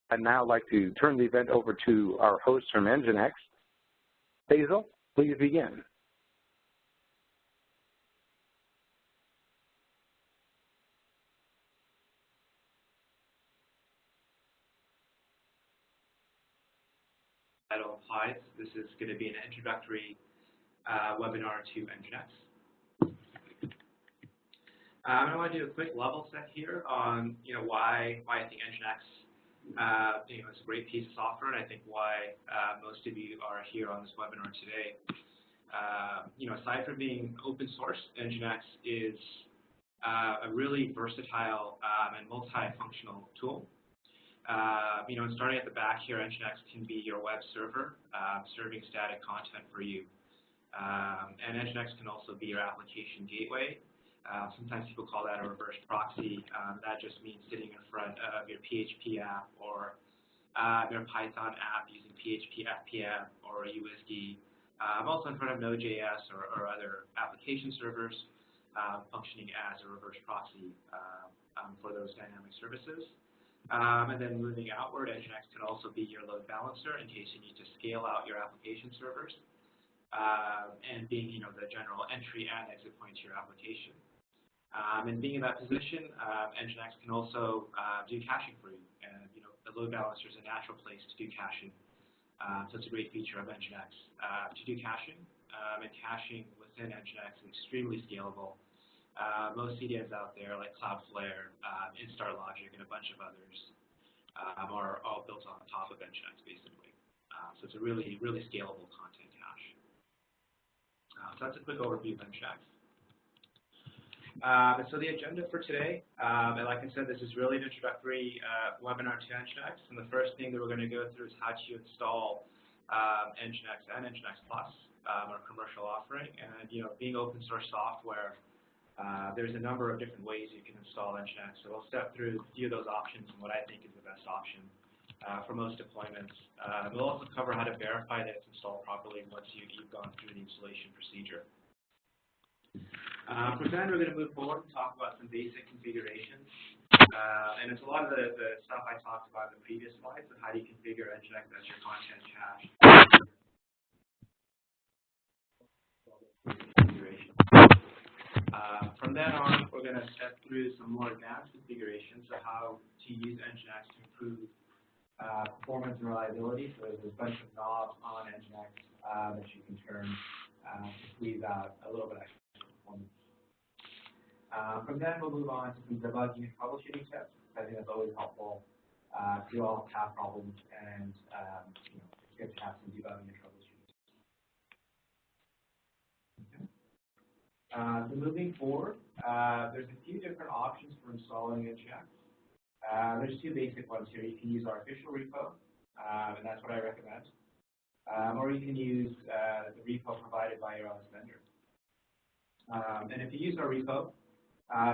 I'd now like to turn the event over to our host from NGINX. Faisal, please begin. Title applies. This is going to be an introductory webinar to NGINX. I want to do a quick level set here on why I think NGINX is a great piece of software, and I think why most of you are here on this webinar today. Aside from being open source, NGINX is a really versatile and multifunctional tool. And starting at the back here, NGINX can be your web server, serving static content for you. And NGINX can also be your application gateway. Sometimes people call that a reverse proxy. That just means sitting in front of your PHP app or your Python app using PHP FPM or USD. Also in front of Node.js or other application servers, functioning as a reverse proxy for those dynamic services. And then moving outward, NGINX can also be your load balancer in case you need to scale out your application servers, and being the general entry and exit point to your application. And being in that position, NGINX can also do caching for you. And the load balancer is a natural place to do caching. So it's a great feature of NGINX to do caching. And caching within NGINX is extremely scalable. Most CDNs out there, like Cloudflare, Instart Logic, and a bunch of others, are all built on top of NGINX, basically. So it's a really, really scalable content cache. So that's a quick overview of NGINX. So the agenda for today, and like I said, this is really an introductory webinar to NGINX. And the first thing that we're going to go through is how to install NGINX and NGINX Plus, our commercial offering. And being open source software, there's a number of different ways you can install NGINX. So we'll step through a few of those options and what I think is the best option for most deployments. We'll also cover how to verify that it's installed properly once you've gone through the installation procedure. From then, we're going to move forward and talk about some basic configurations. And it's a lot of the stuff I talked about in the previous slides of how do you configure NGINX as your content cache. From then on, we're going to step through some more advanced configurations of how to use NGINX to improve performance and reliability. So there's a bunch of knobs on NGINX that you can turn to squeeze out a little bit extra performance. From then, we'll move on to some debugging and troubleshooting tips. I think that's always helpful if you all have problems, and it's good to have some debugging and troubleshooting tips. Okay. So moving forward, there's a few different options for installing NGINX. There's two basic ones here. You can use our official repo, and that's what I recommend. Or you can use the repo provided by your OS vendor. And if you use our repo,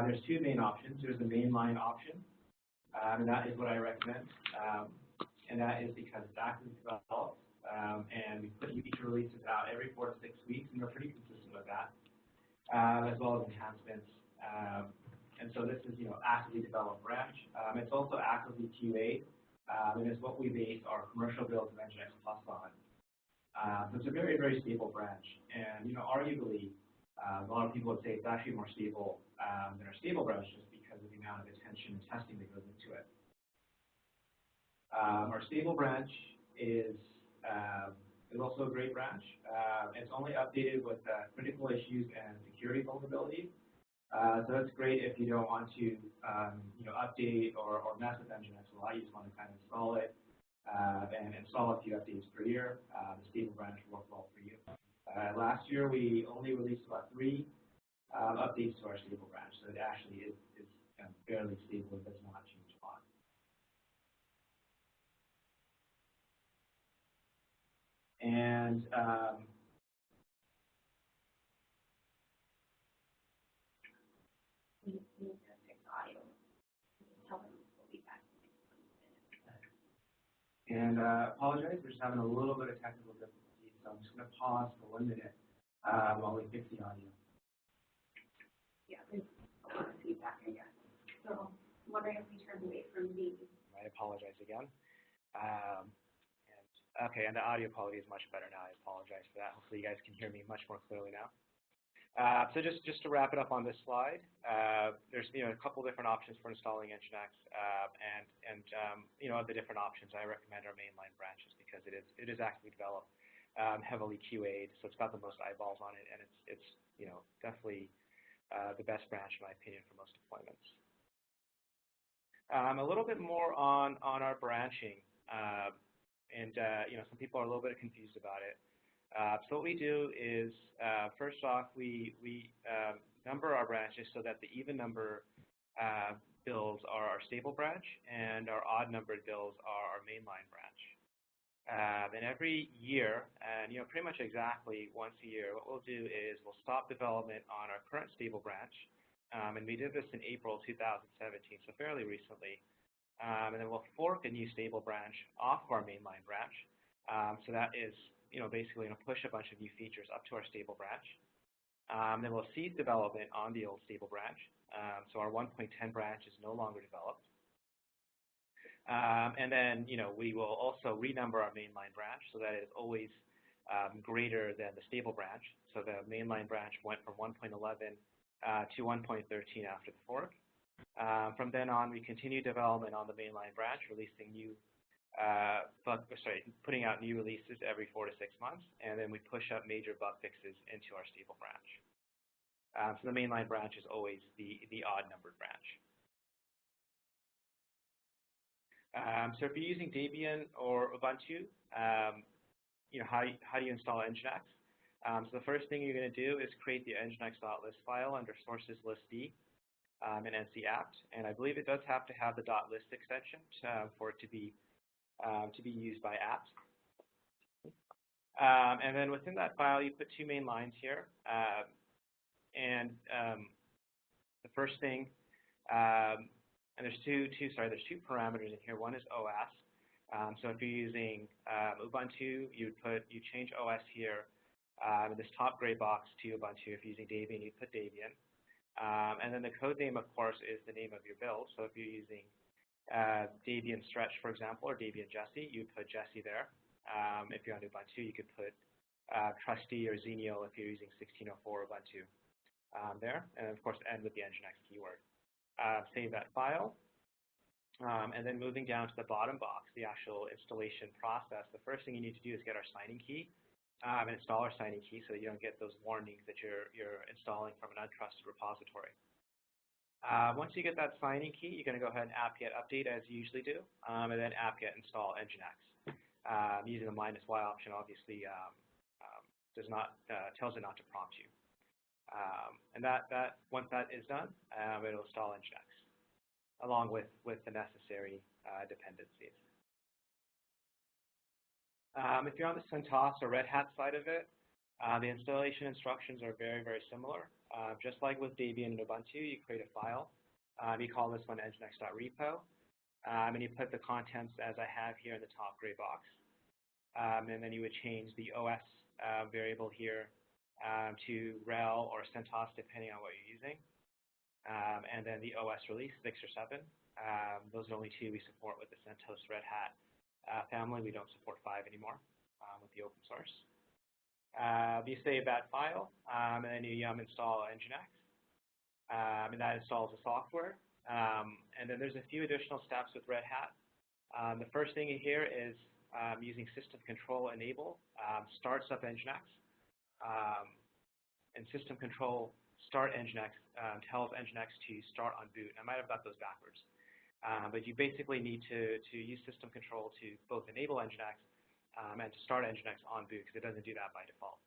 there's two main options. There's the mainline option, and that is what I recommend. And that is because it's actively developed, and we put new feature releases out every 4 to 6 weeks, and we're pretty consistent with that, as well as enhancements. And so this is, actively developed branch. It's also actively QA'd, and it's what we base our commercial builds of NGINX Plus on. So it's a very, very stable branch, and arguably, a lot of people would say it's actually more stable than our stable branch just because of the amount of attention and testing that goes into it. Our stable branch is also a great branch. It's only updated with critical issues and security vulnerabilities. So that's great if you don't want to update or mess with NGINX a lot. You just want to kind of install it and install a few updates per year. The stable branch will work well for you. Last year, we only released about 3 updates to our stable branch, so it actually is kind of fairly stable. It does not change a lot. And apologize, we're just having a little bit of technical difficulty, so I'm just going to pause for 1 minute while we fix the audio. Yeah, there's a lot of feedback, I guess. So I'm wondering if we turn away from the. I apologize again. Okay, and the audio quality is much better now. I apologize for that. Hopefully you guys can hear me much more clearly now. So just to wrap it up on this slide, there's a couple different options for installing NGINX, and of the different options, I recommend our mainline branches because it is actively developed, heavily QA'd, so it's got the most eyeballs on it, and it's definitely the best branch in my opinion for most deployments. A little bit more on our branching, and some people are a little bit confused about it. So what we do is, first off, we number our branches so that the even number builds are our stable branch, and our odd numbered builds are our mainline branch. And every year, and pretty much exactly once a year, what we'll do is we'll stop development on our current stable branch, and we did this in April 2017, so fairly recently. And then we'll fork a new stable branch off of our mainline branch. So that is basically going to push a bunch of new features up to our stable branch. Then we'll cease development on the old stable branch. So our 1.10 branch is no longer developed. And then, we will also renumber our mainline branch so that it is always greater than the stable branch. So the mainline branch went from 1.11 to 1.13 after the fork. From then on, we continue development on the mainline branch, releasing new putting out new releases every 4 to 6 months, and then we push up major bug fixes into our stable branch. So the mainline branch is always the odd numbered branch. So if you're using Debian or Ubuntu, how do you install NGINX? So the first thing you're going to do is create the nginx.list file under sources list D in NC-apt, and I believe it does have to have the .list extension for it to be used by apps. And then within that file, you put two main lines here. And the first thing, and there's two parameters in here. One is OS. So if you're using Ubuntu, you change OS here in this top gray box to Ubuntu. If you're using Debian, you put Debian. And then the code name, of course, is the name of your build. So if you're using Debian Stretch, for example, or Debian Jessie, you put Jessie there. If you're on Ubuntu, you could put Trusty or Xenial if you're using 16.04 Ubuntu there. And of course, end with the NGINX keyword. Save that file. And then moving down to the bottom box, the actual installation process, the first thing you need to do is get our signing key and install our signing key so that you don't get those warnings that you're installing from an untrusted repository. Once you get that signing key, you're going to go ahead and apt-get update as you usually do, and then apt-get install NGINX. Using the -y option, obviously, tells it not to prompt you. And once that is done, it'll install NGINX along with the necessary dependencies. If you're on the CentOS or Red Hat side of it, the installation instructions are very, very similar. Just like with Debian and Ubuntu, you create a file. You call this one nginx.repo, and you put the contents as I have here in the top gray box. And then you would change the OS variable here to rel or CentOS, depending on what you're using. And then the OS release, 6 or 7. Those are only 2 we support with the CentOS Red Hat family. We don't support 5 anymore with the open source. You save that file, and then you yum install NGINX, and that installs the software. And then there's a few additional steps with Red Hat. The first thing here is using system control enable starts up NGINX, and system control start NGINX tells NGINX to start on boot. I might have got those backwards, but you basically need to use system control to both enable NGINX and to start NGINX on boot, because it doesn't do that by default.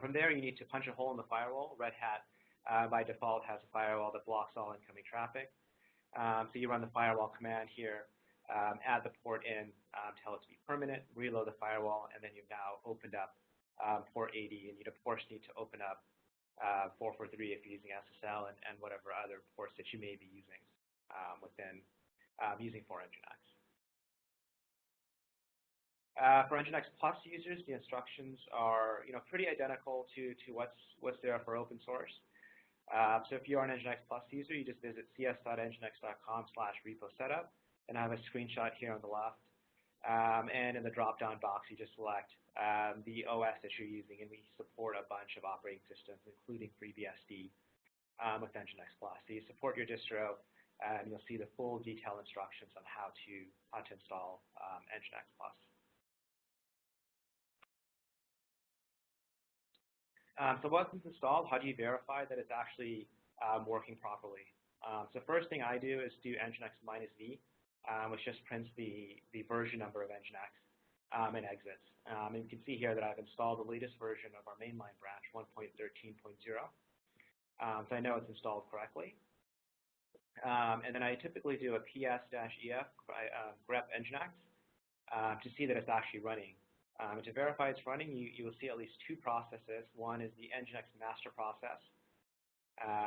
From there, you need to punch a hole in the firewall. Red Hat, by default, has a firewall that blocks all incoming traffic. So you run the firewall command here, add the port in, tell it to be permanent, reload the firewall, and then you've now opened up port 80, and you'd of course need to open up 443 if you're using SSL and whatever other ports that you may be using using for NGINX. For NGINX Plus users, the instructions are pretty identical to what's there for open source. So if you're an NGINX Plus user, you just visit cs.nginx.com/repo setup, and I have a screenshot here on the left. And in the drop-down box, you just select the OS that you're using, and we support a bunch of operating systems, including FreeBSD with NGINX Plus. So you support your distro, and you'll see the full detailed instructions on how to install NGINX Plus. So once it's installed, how do you verify that it's actually working properly? So first thing I do is do NGINX -v, which just prints the version number of NGINX and exits. And you can see here that I've installed the latest version of our mainline branch, 1.13.0. So I know it's installed correctly. And then I typically do a ps-ef grep NGINX to see that it's actually running. To verify it's running, you will see at least two processes. One is the NGINX master process.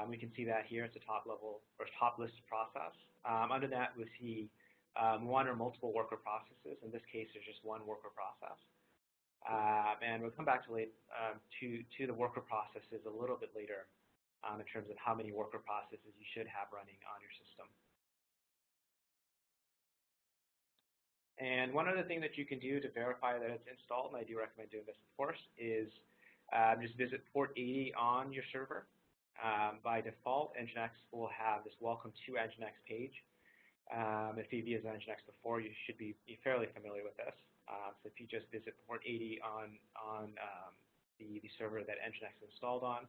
We can see that here. It's a top level or top listed process. Under that, we see one or multiple worker processes. In this case, there's just one worker process. And we'll come back to the worker processes a little bit later in terms of how many worker processes you should have running on your system. And one other thing that you can do to verify that it's installed, and I do recommend doing this, of course, is just visit port 80 on your server. By default, NGINX will have this welcome to NGINX page. If you've used NGINX before, you should be fairly familiar with this. So if you just visit port 80 on the server that NGINX is installed on,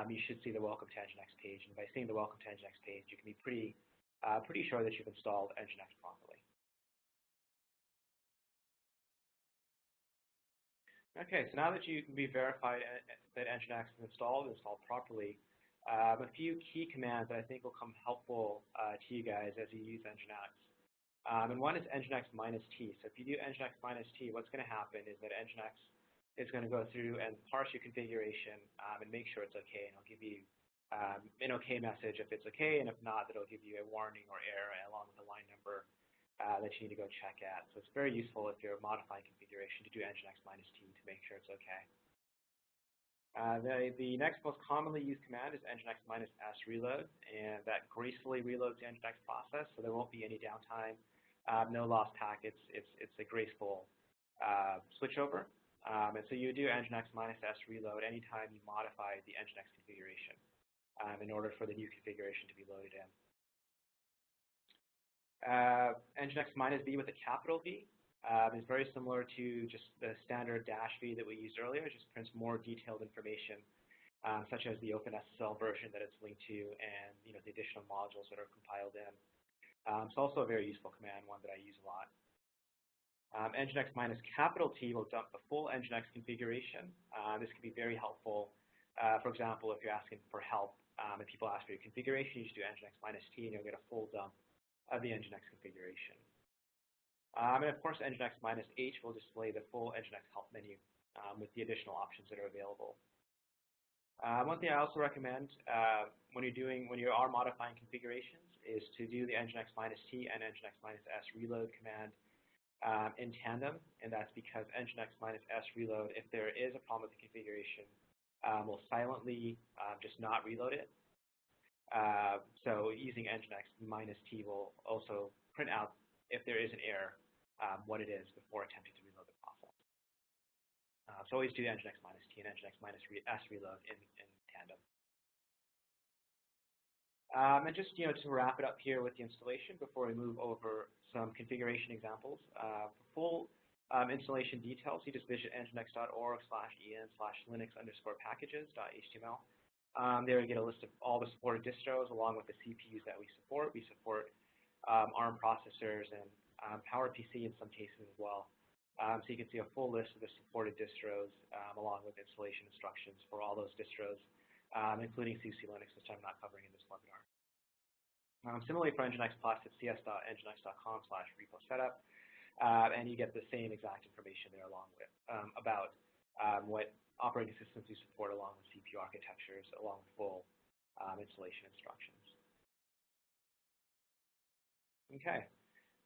you should see the welcome to NGINX page. And by seeing the welcome to NGINX page, you can be pretty sure that you've installed NGINX properly. Okay, so now that you can be verified that NGINX is installed properly, a few key commands that I think will come helpful to you guys as you use NGINX. And one is NGINX -t. So if you do NGINX -t, what's going to happen is that NGINX is going to go through and parse your configuration and make sure it's okay. And it'll give you an okay message if it's okay, and if not, it'll give you a warning or error along with the line number that you need to go check at. So it's very useful if you're modifying configuration to do NGINX -t to make sure it's okay. The next most commonly used command is NGINX -s reload, and that gracefully reloads the NGINX process, so there won't be any downtime, no lost packets. It's a graceful switchover. And so you do NGINX -s reload anytime you modify the NGINX configuration in order for the new configuration to be loaded in. NGINX -v with a capital V is very similar to just the standard -v that we used earlier. It just prints more detailed information, such as the OpenSSL version that it's linked to, and the additional modules that are compiled in. It's also a very useful command, one that I use a lot. NGINX -T will dump the full NGINX configuration. This can be very helpful. For example, if you're asking for help and people ask for your configuration, you just do NGINX -T and you'll get a full dump of the NGINX configuration. And of course, NGINX -H will display the full NGINX help menu with the additional options that are available. One thing I also recommend when you are modifying configurations is to do the NGINX -T and NGINX -s reload command in tandem, and that's because NGINX -s reload, if there is a problem with the configuration, will silently just not reload it. So using NGINX -T will also print out, if there is an error, what it is before attempting to reload the process. So always do NGINX -T and NGINX -s reload in tandem. And just to wrap it up here with the installation before we move over some configuration examples. For full installation details, you just visit nginx.org/en/linux_packages.html. There you get a list of all the supported distros along with the CPUs that we support. We support ARM processors and PowerPC in some cases as well. So you can see a full list of the supported distros along with installation instructions for all those distros, including SUSE Linux, which I'm not covering in this webinar. Similarly for NGINX Plus, it's cs.nginx.com/repo-setup, and you get the same exact information there along with about what operating systems you support along with CPU architectures, along with full installation instructions. Okay,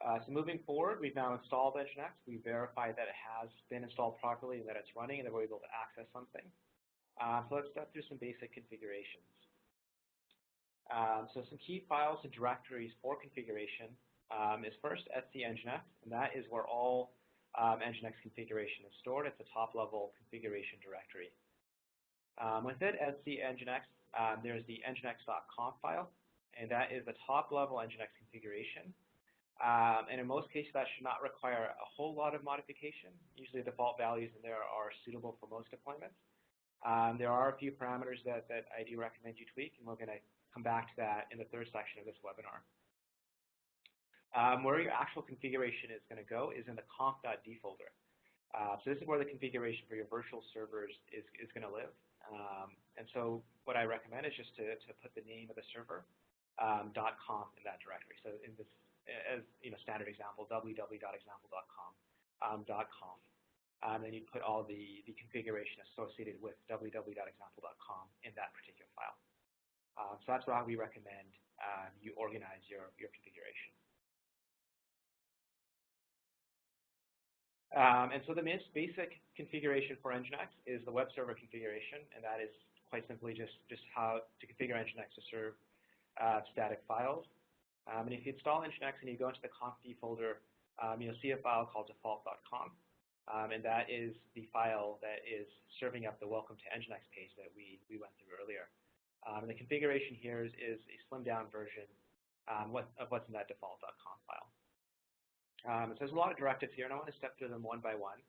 so moving forward, we've now installed NGINX. We verified that it has been installed properly and that it's running and that we're able to access something. So let's step through some basic configurations. So some key files and directories for configuration is first etc NGINX, and that is where all NGINX configuration is stored. It's a top-level configuration directory. Within etc NGINX, there's the nginx.conf file, and that is the top-level NGINX configuration. And in most cases, that should not require a whole lot of modification. Usually, the default values in there are suitable for most deployments. There are a few parameters that I do recommend you tweak, and we're going to come back to that in the third section of this webinar. Where your actual configuration is going to go is in the conf.d folder. So this is where the configuration for your virtual servers is going to live. And so what I recommend is just to put the name of the server .conf in that directory. So in this, as standard example, www.example.com .conf. And then you put all the configuration associated with www.example.com in that particular file. So that's how we recommend you organize your configuration. And so the most basic configuration for NGINX is the web server configuration, and that is quite simply just how to configure NGINX to serve static files. And if you install NGINX and you go into the conf.d folder, you'll see a file called default.conf, and that is the file that is serving up the welcome to NGINX page that we went through earlier. And the configuration here is a slimmed-down version of what's in that default.conf file. So there's a lot of directives here, and I want to step through them one by one.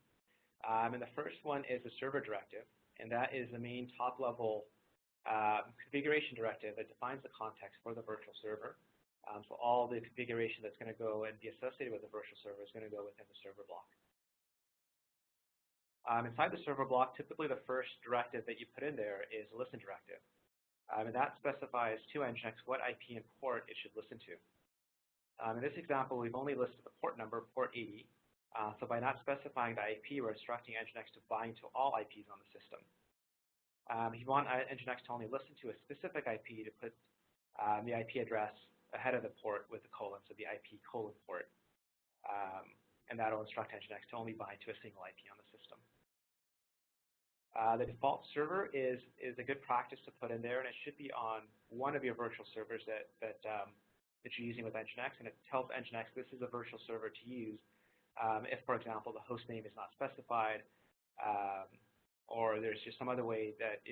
And the first one is the server directive, and that is the main top-level configuration directive that defines the context for the virtual server. So all the configuration that's going to go and be associated with the virtual server is going to go within the server block. Inside the server block, typically the first directive that you put in there is a listen directive. And that specifies to NGINX what IP and port it should listen to. In this example, we've only listed the port number, port 80. So by not specifying the IP, we're instructing NGINX to bind to all IPs on the system. If you want NGINX to only listen to a specific IP, to put the IP address ahead of the port with the colon, so the IP colon port. And that will instruct NGINX to only bind to a single IP on the system. The default server is a good practice to put in there, and it should be on one of your virtual servers that you're using with NGINX, and it tells NGINX this is a virtual server to use if, for example, the host name is not specified, or there's just some other way that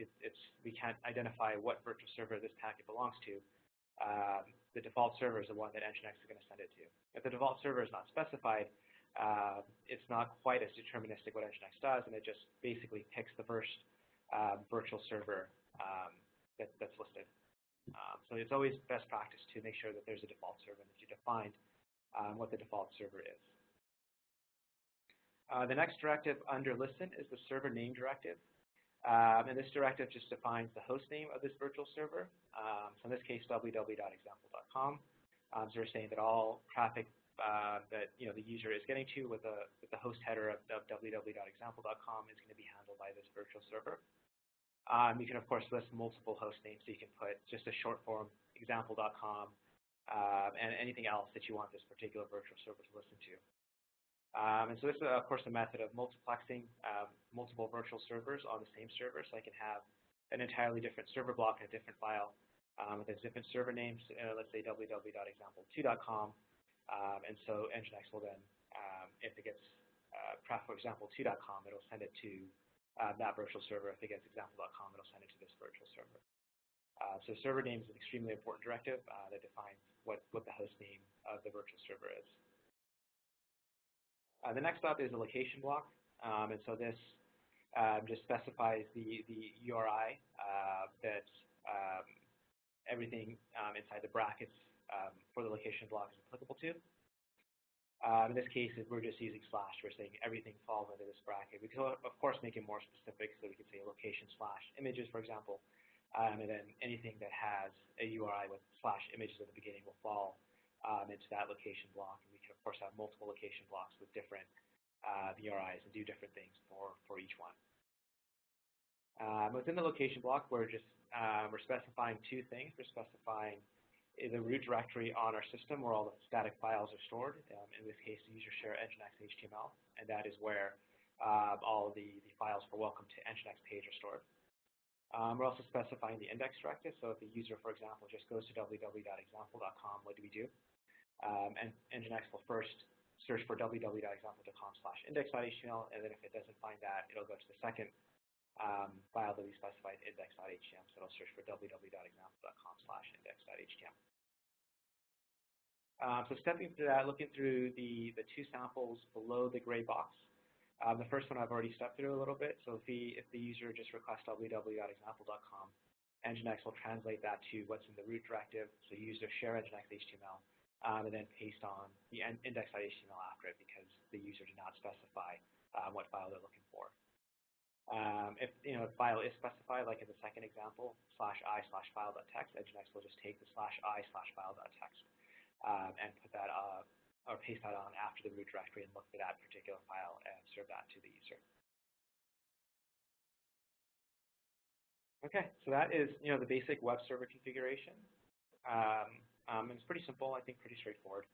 we can't identify what virtual server this packet belongs to. The default server is the one that NGINX is going to send it to. If the default server is not specified, it's not quite as deterministic what NGINX does, and it just basically picks the first virtual server that's listed. So it's always best practice to make sure that there's a default server and that you defined what the default server is. The next directive under listen is the server name directive. And this directive just defines the host name of this virtual server. So in this case, www.example.com. So we're saying that all traffic that the user is getting to with the host header of www.example.com is going to be handled by this virtual server. You can, of course, list multiple host names, so you can put just a short form, example.com, and anything else that you want this particular virtual server to listen to. And so this is, of course, a method of multiplexing multiple virtual servers on the same server, so I can have an entirely different server block and a different file with its different server names, let's say www.example2.com, and so NGINX will then, if it gets traffic for example2.com, it'll send it to that virtual server. If it gets example.com, it'll send it to this virtual server. So server name is an extremely important directive that defines what the host name of the virtual server is. The next up is the location block, and so this just specifies the URI that everything inside the brackets for the location block is applicable to. In this case, if we're just using slash, we're saying everything falls under this bracket. We can, of course, make it more specific, so we can say location slash images, for example, and then anything that has a URI with slash images at the beginning will fall into that location block. And we can, of course, have multiple location blocks with different URIs and do different things for each one. Within the location block, we're specifying two things. We're specifying the root directory on our system where all the static files are stored. In this case, the user share NGINX HTML, and that is where all the files for welcome to NGINX page are stored. We're also specifying the index directive. So if the user, for example, just goes to www.example.com, what do we do? and NGINX will first search for www.example.com/index.html, and then if it doesn't find that, it'll go to the second file that we specified, index.html. So it'll search for www.example.com/index.html. So stepping through that, looking through the two samples below the gray box. The first one I've already stepped through a little bit. So if the user just requests www.example.com, NGINX will translate that to what's in the root directive. So user share NGINX HTML, and then paste on the index.html after it because the user did not specify what file they're looking for. If a file is specified, like in the second example, /i/file.txt, NGINX will just take the /i/file.txt and put that or paste that on after the root directory and look for that particular file and serve that to the user. Okay, so that is the basic web server configuration. And it's pretty simple, I think pretty straightforward.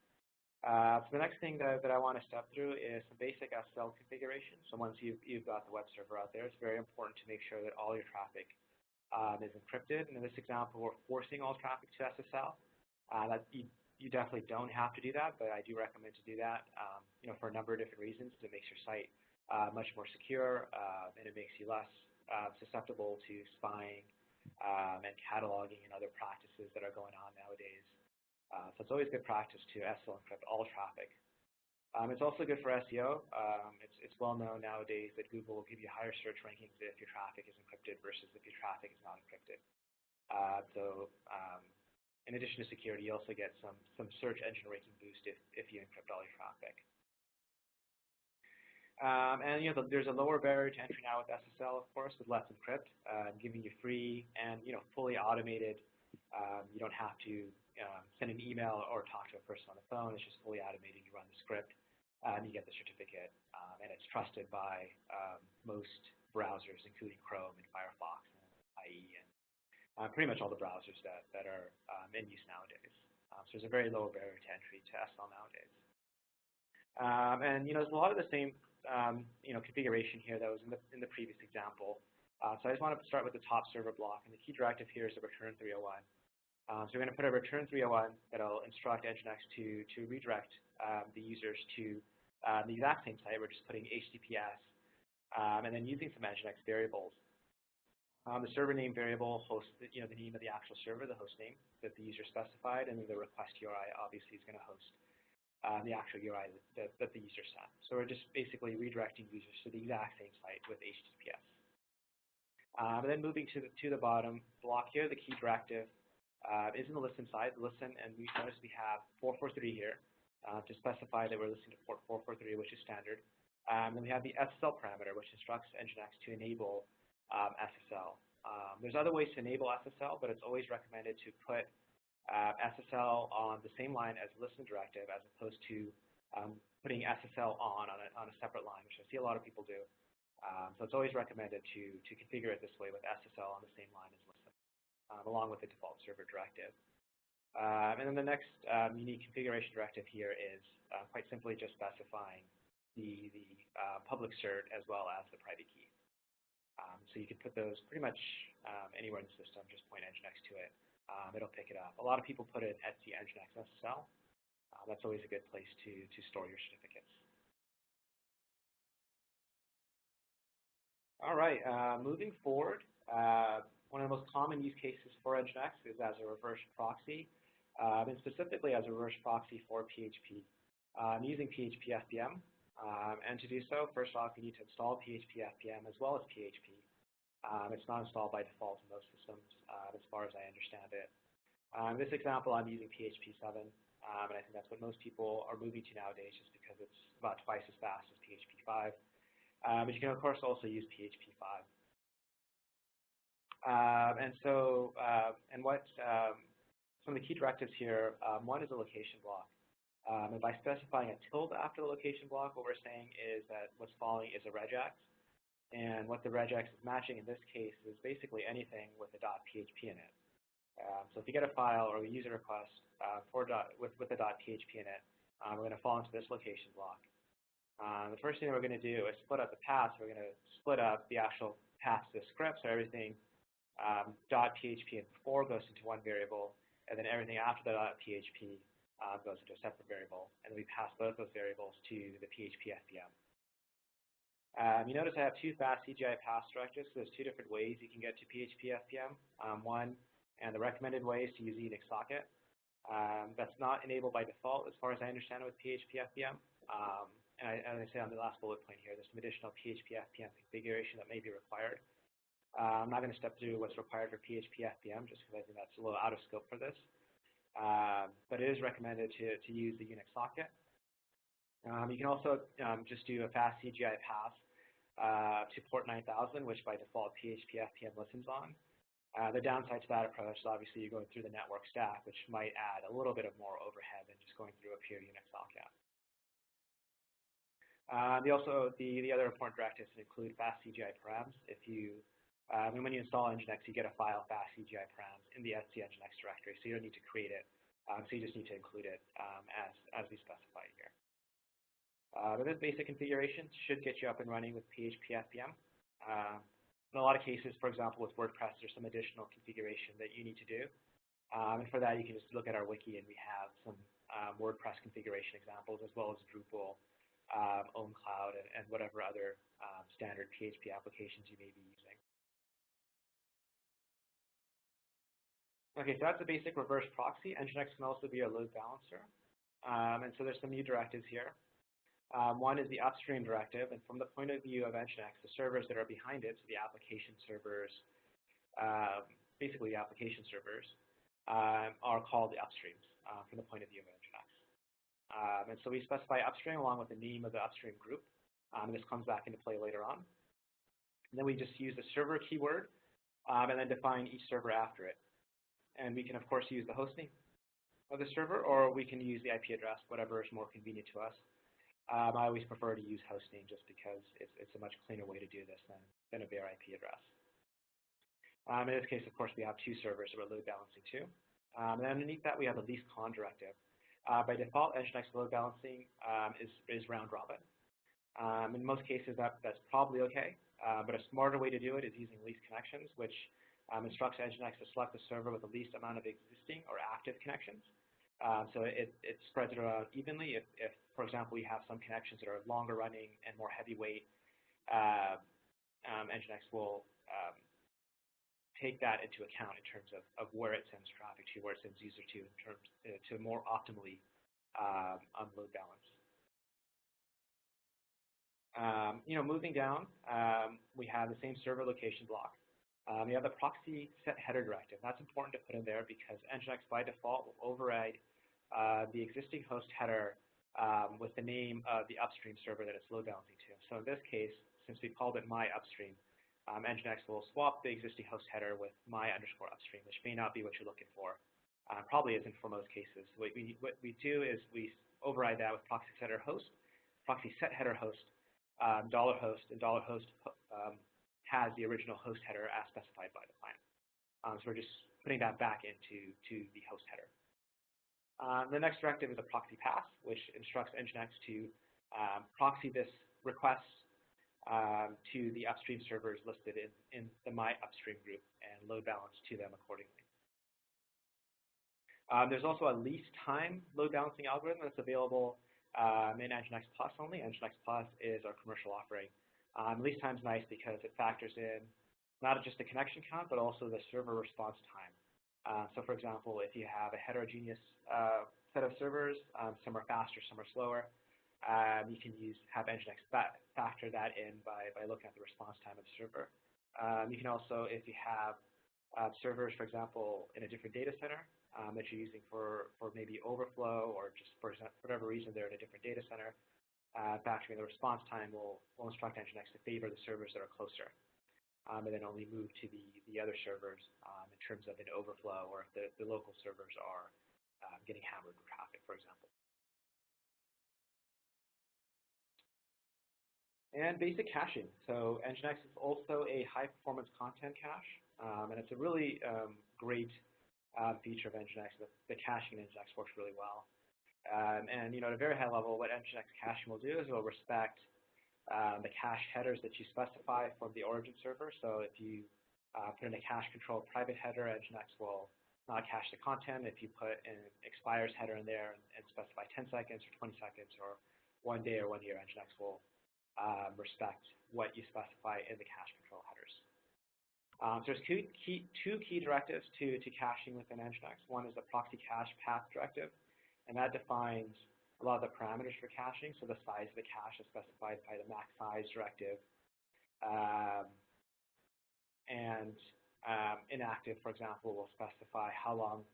So the next thing that I want to step through is some basic SSL configuration. So once you've got the web server out there, it's very important to make sure that all your traffic is encrypted. And in this example, we're forcing all traffic to SSL. You definitely don't have to do that, but I do recommend to do that for a number of different reasons. It makes your site much more secure, and it makes you less susceptible to spying and cataloging and other practices that are going on nowadays. So it's always good practice to SSL encrypt all traffic. It's also good for SEO. It's well known nowadays that Google will give you higher search rankings if your traffic is encrypted versus if your traffic is not encrypted. In addition to security, you also get some search engine ranking boost if you encrypt all your traffic. And there's a lower barrier to entry now with SSL, of course, with Let's Encrypt, giving you free and fully automated. You don't have to send an email or talk to a person on the phone. It's just fully automated. You run the script, and you get the certificate, and it's trusted by most browsers, including Chrome and Firefox and IE and pretty much all the browsers that are in use nowadays. So there's a very low barrier to entry to SSL nowadays. And there's a lot of the same configuration here that was in the previous example. So I just want to start with the top server block, and the key directive here is the return 301. So we're going to put a return 301 that'll instruct NGINX to redirect the users to the exact same site. We're just putting HTTPS and then using some NGINX variables. The server name variable hosts the name of the actual server, the host name that the user specified, and then the request URI obviously is going to host the actual URI that the user sent. So we're just basically redirecting users to the exact same site with HTTPS. And then moving to the bottom block here, the key directive is in the listen side. Listen, and we notice we have 443 here to specify that we're listening to port 443, which is standard. Then we have the SSL parameter, which instructs NGINX to enable SSL. There's other ways to enable SSL, but it's always recommended to put SSL on the same line as listen directive as opposed to putting SSL on a separate line, which I see a lot of people do. So it's always recommended to configure it this way with SSL on the same line as listen, along with the default server directive. And then the next unique configuration directive here is quite simply just specifying the public cert as well as the private key. So you can put those pretty much anywhere in the system, just point NGINX to it. It'll pick it up. A lot of people put it at the NGINX SSL. That's always a good place to store your certificates. All right, moving forward, one of the most common use cases for NGINX is as a reverse proxy, and specifically as a reverse proxy for PHP. I'm using PHP FPM. And to do so, first off, you need to install PHP FPM as well as PHP. It's not installed by default in most systems, as far as I understand it. In this example, I'm using PHP 7, and I think that's what most people are moving to nowadays just because it's about twice as fast as PHP 5. But you can, of course, also use PHP 5. And what some of the key directives here, one is a location block. And by specifying a tilde after the location block, what we're saying is that what's following is a regex. And what the regex is matching in this case is basically anything with a .php in it. So if you get a file or a user request with a .php in it, we're going to fall into this location block. The first thing we're going to do is split up the paths. We're going to split up the actual paths to the script, so everything .php and before goes into one variable, and then everything after the .php goes into a separate variable, and we pass both those variables to the PHP FPM. You notice I have two fast CGI pass directives. So there's two different ways you can get to PHP FPM. One, and the recommended way is to use the Unix socket. That's not enabled by default as far as I understand it with PHP FPM. And as I say on the last bullet point here, there's some additional PHP FPM configuration that may be required. I'm not going to step through what's required for PHP FPM just because I think that's a little out of scope for this. But it is recommended to use the Unix socket. You can also just do a fast CGI pass to port 9000, which by default PHP FPM listens on. The downside to that approach is obviously you're going through the network stack, which might add a little bit of more overhead than just going through a pure Unix socket. The other important directives include fast CGI params. When you install NGINX, you get a file fast CGI params in the etc NGINX directory, so you don't need to create it. So you just need to include it as we specify here. But this basic configuration should get you up and running with PHP FPM. In a lot of cases, for example, with WordPress, there's some additional configuration that you need to do. And for that, you can just look at our wiki, and we have some WordPress configuration examples, as well as Drupal, OwnCloud, and whatever other standard PHP applications you may be using. Okay, so that's a basic reverse proxy. NGINX can also be a load balancer. And so there's some new directives here. One is the upstream directive, and from the point of view of NGINX, the servers that are behind it, so the application servers, basically the application servers, are called the upstreams from the point of view of NGINX. And so we specify upstream along with the name of the upstream group. And this comes back into play later on. And then we just use the server keyword and then define each server after it. And we can, of course, use the hostname of the server, or we can use the IP address, whatever is more convenient to us. I always prefer to use hostname just because it's a much cleaner way to do this than a bare IP address. In this case, of course, we have two servers that we're load balancing to. And underneath that, we have the least con directive. By default, NGINX load balancing is round robin. In most cases, that's probably okay. But a smarter way to do it is using least connections, which instructs NGINX to select the server with the least amount of existing or active connections. So it spreads it around evenly. If, for example, we have some connections that are longer running and more heavyweight, NGINX will take that into account in terms of where it sends traffic to, where it sends user to, in terms to more optimally load balance. Moving down, we have the same server location block. We have the proxy set header directive. That's important to put in there because NGINX by default will override the existing host header with the name of the upstream server that it's load balancing to. So in this case, since we called it my upstream, NGINX will swap the existing host header with my_upstream, which may not be what you're looking for. Probably isn't for most cases. What we do is we override that with proxy set header host, $host, and $host has the original host header as specified by the client. So we're just putting that back into the host header. The next directive is a proxy pass, which instructs NGINX to proxy this request to the upstream servers listed in the my upstream group and load balance to them accordingly. There's also a least time load balancing algorithm that's available in NGINX Plus only. NGINX Plus is our commercial offering. Least time is nice because it factors in not just the connection count, but also the server response time. So for example, if you have a heterogeneous set of servers, some are faster, some are slower, you can have NGINX factor that in by looking at the response time of the server. You can also, if you have servers, for example, in a different data center that you're using for maybe overflow or just for whatever reason they're in a different data center, factoring the response time will instruct NGINX to favor the servers that are closer, and then only move to the other servers in terms of an overflow or if the local servers are getting hammered with traffic, for example. And basic caching. So NGINX is also a high-performance content cache, and it's a really great feature of NGINX. The caching in NGINX works really well. And at a very high level, what NGINX caching will do is it will respect the cache headers that you specify from the origin server. So if you put in a cache control private header, NGINX will not cache the content. If you put an expires header in there and specify 10 seconds or 20 seconds or 1 day or 1 year, NGINX will respect what you specify in the cache control headers. So there's two key directives to caching within NGINX. One is the proxy cache path directive, and that defines a lot of the parameters for caching. So the size of the cache is specified by the max size directive. Inactive, for example, will specify how long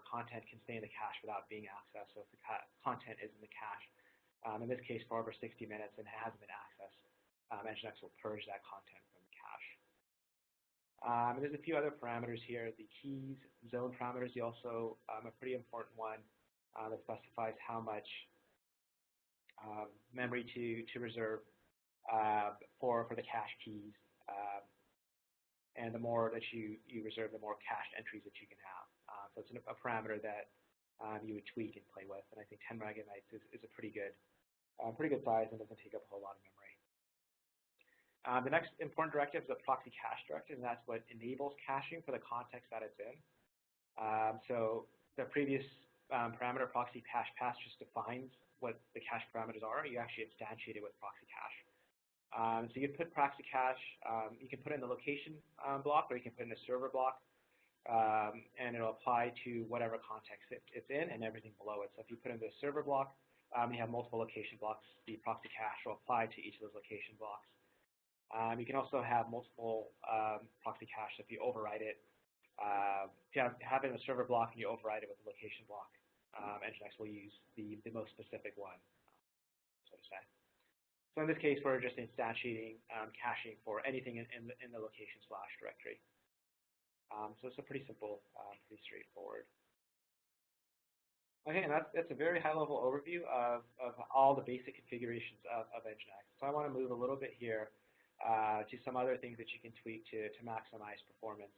content can stay in the cache without being accessed. So if the content is in the cache, in this case for over 60 minutes and hasn't been accessed, NGINX will purge that content from the cache. And there's a few other parameters here. The keys zone parameters is also a pretty important one that specifies how much memory to reserve for the cache keys. And the more that you reserve, the more cached entries that you can have. So it's a parameter that you would tweak and play with. And I think 10 megabytes is a pretty good size and doesn't take up a whole lot of memory. The next important directive is the proxy cache directive, and that's what enables caching for the context that it's in. So the previous parameter, proxy cache path, just defines what the cache parameters are. You actually instantiate it with proxy cache. So you can put proxy cache, you can put it in the location block, or you can put it in the server block, and it'll apply to whatever context it's in and everything below it. So if you put in the server block, you have multiple location blocks. The proxy cache will apply to each of those location blocks. You can also have multiple proxy cache. So if you override it, if you have it in a server block and you override it with a location block, NGINX will use the most specific one, so to say. So in this case, we're just instantiating caching for anything in the location / directory. So it's a pretty simple, pretty straightforward. Okay, and that's a very high-level overview of all the basic configurations of NGINX. So I want to move a little bit here to some other things that you can tweak to maximize performance.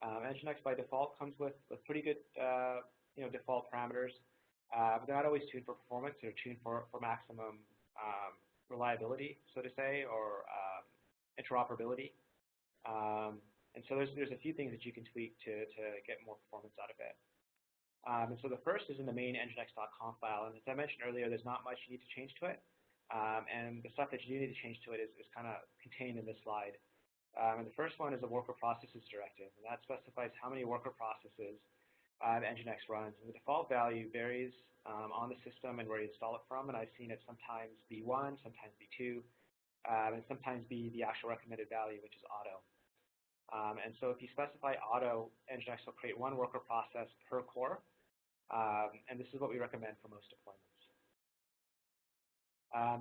NGINX by default comes with pretty good default parameters, but they're not always tuned for performance. They're tuned for maximum reliability, so to say, or interoperability. And so there's a few things that you can tweak to get more performance out of it. And so the first is in the main nginx.conf file. And as I mentioned earlier, there's not much you need to change to it. And the stuff that you do need to change to it is kind of contained in this slide. And the first one is a worker processes directive. And that specifies how many worker processes NGINX runs. And the default value varies on the system and where you install it from. And I've seen it sometimes be 1, sometimes be 2, and sometimes be the actual recommended value, which is auto. And so if you specify auto, NGINX will create 1 worker process per core. And this is what we recommend for most deployments.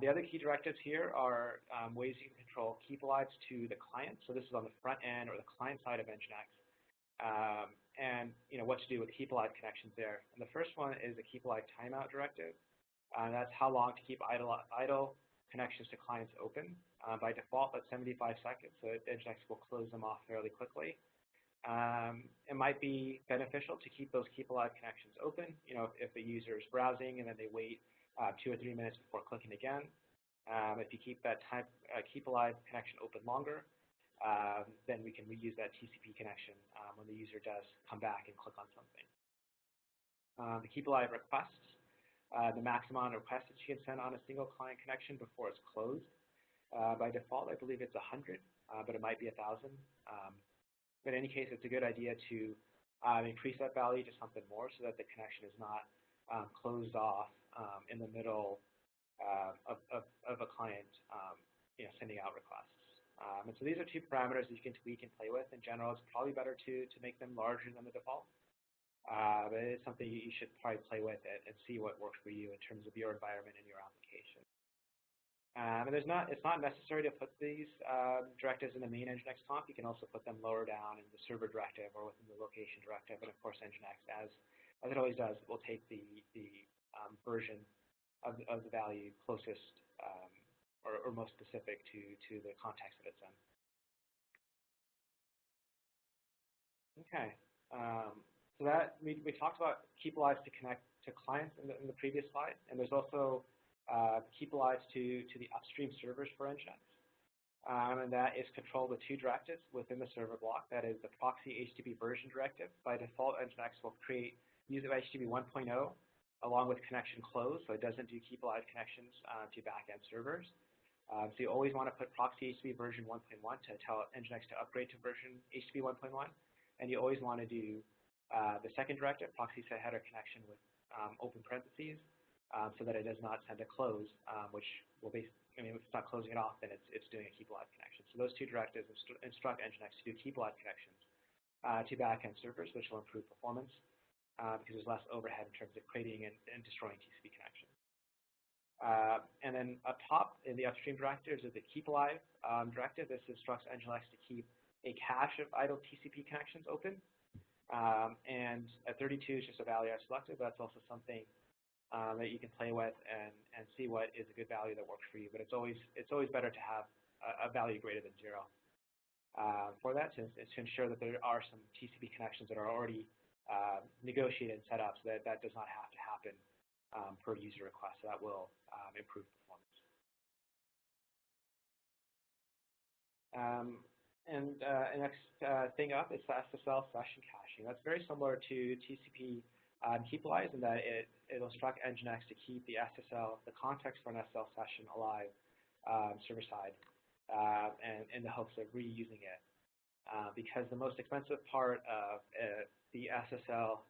The other key directives here are ways you can control keepalives to the client. So this is on the front end or the client side of NGINX. And what to do with keepalive connections there. And the first one is a keepalive timeout directive. That's how long to keep idle connections to clients open. By default, that's 75 seconds, so NGINX will close them off fairly quickly. It might be beneficial to keep those keepalive connections open. If the user is browsing and then they wait 2 or 3 minutes before clicking again. If you keep that keepalive connection open longer, then we can reuse that TCP connection when the user does come back and click on something. The keepalive requests, the maximum amount of requests that you can send on a single client connection before it's closed. By default, I believe it's 100, but it might be 1,000. But in any case, it's a good idea to increase that value to something more so that the connection is not closed off in the middle of a client sending out requests. And so these are 2 parameters that you can tweak and play with. In general, it's probably better to make them larger than the default. But it is something you should probably play with it and see what works for you in terms of your environment and your application. And it's not necessary to put these directives in the main NGINX conf. You can also put them lower down in the server directive or within the location directive. And of course, NGINX, as it always does, will take the version of the value closest or most specific to the context that it's in. Okay, so that we talked about keepalives to connect to clients in the previous slide, and there's also keepalives to the upstream servers for NGINX. and that is controlled with two directives within the server block. That is the proxy HTTP version directive. By default, NGINX will use HTTP 1.0 along with connection close, so it doesn't do keepalive connections to backend servers. So you always want to put proxy HTTP version 1.1 to tell NGINX to upgrade to version HTTP 1.1, and you always want to do the second directive, proxy set header connection with open parentheses, so that it does not send a close, which will basically, if it's not closing it off, then it's doing a keepalive connection. So those two directives instruct NGINX to do keepalive connections to backend servers, which will improve performance because there's less overhead in terms of creating and destroying TCP connections. And then up top in the upstream directives is the keepalive directive. This instructs NGINX to keep a cache of idle TCP connections open. And at 32 is just a value I selected. That's also something that you can play with and see what is a good value that works for you. But it's always better to have a value greater than 0 for that, to ensure that there are some TCP connections that are already negotiated and set up, so that does not have to happen per user request. So that will improve performance. And the next thing up is SSL session caching. That's very similar to TCP keepalives in that it'll instruct NGINX to keep the SSL, the context for an SSL session alive server side, and in the hopes of reusing it. Because the most expensive part of the SSL,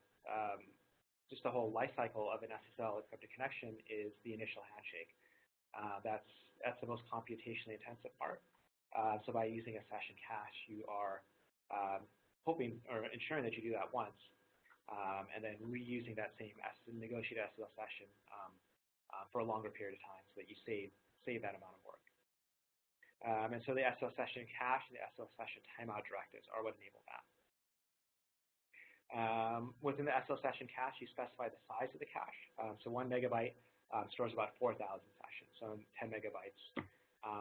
just the whole life cycle of an SSL encrypted connection is the initial handshake. That's the most computationally intensive part. So by using a session cache, you are hoping or ensuring that you do that once, and then reusing that same negotiated SSL session for a longer period of time, so that you save that amount of work. And so the SSL session cache and the SSL session timeout directives are what enable that. Within the SSL session cache, you specify the size of the cache. So 1 megabyte stores about 4,000 sessions. So 10 megabytes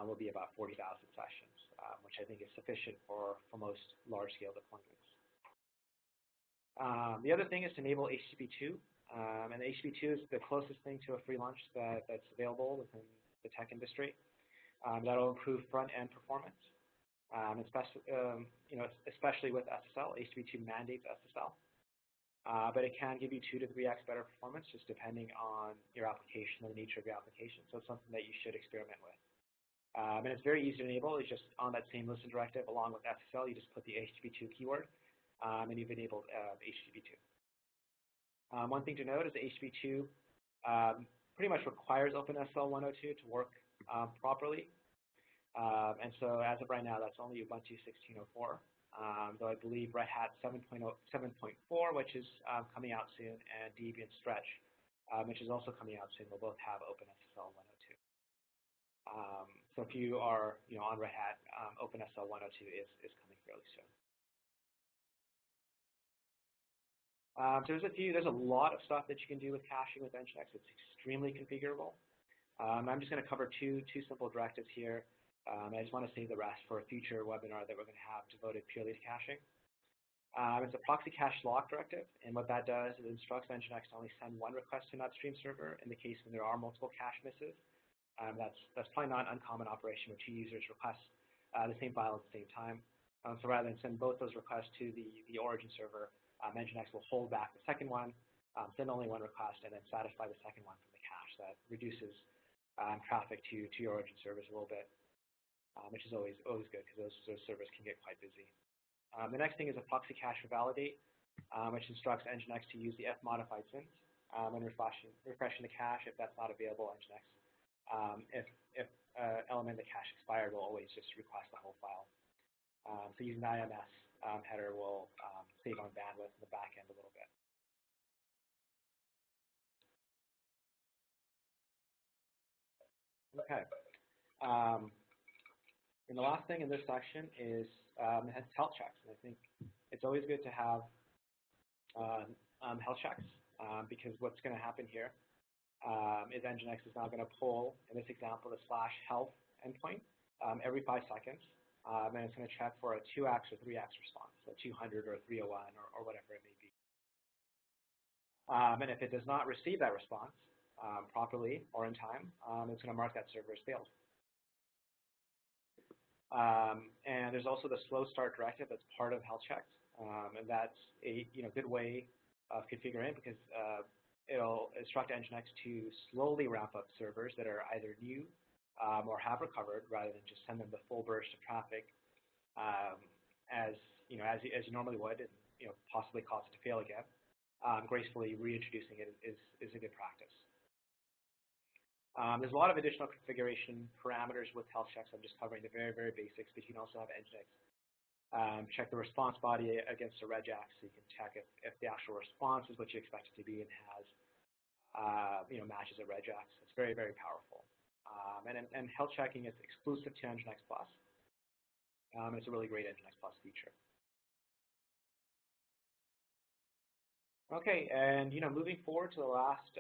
will be about 40,000 sessions, which I think is sufficient for most large-scale deployments. The other thing is to enable HTTP2. And HTTP2 is the closest thing to a free lunch that's available within the tech industry. That'll improve front-end performance, especially with SSL. HTTP2 mandates SSL, but it can give you 2 to 3x better performance, just depending on your application and the nature of your application. So it's something that you should experiment with. And it's very easy to enable. It's just on that same listen directive, along with SSL, you just put the HTTP2 keyword, and you've enabled HTTP2. One thing to note is that HTTP2 pretty much requires OpenSSL 102 to work properly. And so as of right now, that's only Ubuntu 16.04, though I believe Red Hat 7.4, which is coming out soon, and Debian Stretch, which is also coming out soon, will both have OpenSSL 102. So if you are on Red Hat, OpenSSL 102 is coming fairly soon. There's a lot of stuff that you can do with caching with NGINX. It's extremely configurable. I'm just going to cover two simple directives here. I just want to save the rest for a future webinar that we're going to have devoted purely to caching. It's a proxy cache lock directive, and what that does is it instructs NGINX to only send one request to an upstream server in the case when there are multiple cache misses. That's probably not an uncommon operation where 2 users request the same file at the same time. So rather than send both those requests to the origin server, NGINX will hold back the second one, send only one request, and then satisfy the second one from the cache. That reduces traffic to your origin servers a little bit, which is always good because those servers can get quite busy. The next thing is a proxy cache for validate, which instructs NGINX to use the f-modified synth when refreshing the cache. If that's not available, NGINX, if element of the cache expired, will always just request the whole file. So using the IMS header will save on bandwidth in the back end a little bit. Okay. And the last thing in this section is health checks. And I think it's always good to have health checks because what's going to happen here is NGINX is now going to pull, in this example, the /health endpoint every 5 seconds. And it's going to check for a 2x or 3x response, so 200 or 301 or whatever it may be. And if it does not receive that response properly or in time, it's going to mark that server as failed. And there's also the slow start directive that's part of health checks, and that's a good way of configuring it because it'll instruct NGINX to slowly ramp up servers that are either new or have recovered, rather than just send them the full burst of traffic as you normally would, and possibly cause it to fail again. Gracefully reintroducing it is a good practice. There's a lot of additional configuration parameters with health checks. I'm just covering the very, very basics, but you can also have NGINX check the response body against a regex, so you can check if the actual response is what you expect it to be and has, matches a regex. It's very, very powerful. And health checking is exclusive to NGINX Plus. It's a really great NGINX Plus feature. Okay, and moving forward to the last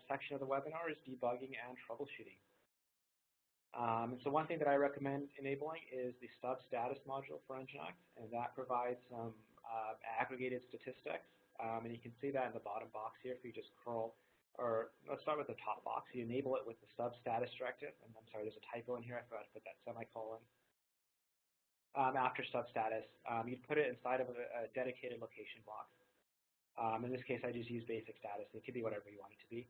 section of the webinar is debugging and troubleshooting. And so one thing that I recommend enabling is the stub status module for NGINX, and that provides some aggregated statistics. And you can see that in the bottom box here if you just scroll, or let's start with the top box. You enable it with the stub status directive, and I'm sorry, there's a typo in here. I forgot to put that semicolon. After stub status, you'd put it inside of a dedicated location block. In this case, I just use basic status. It could be whatever you want it to be.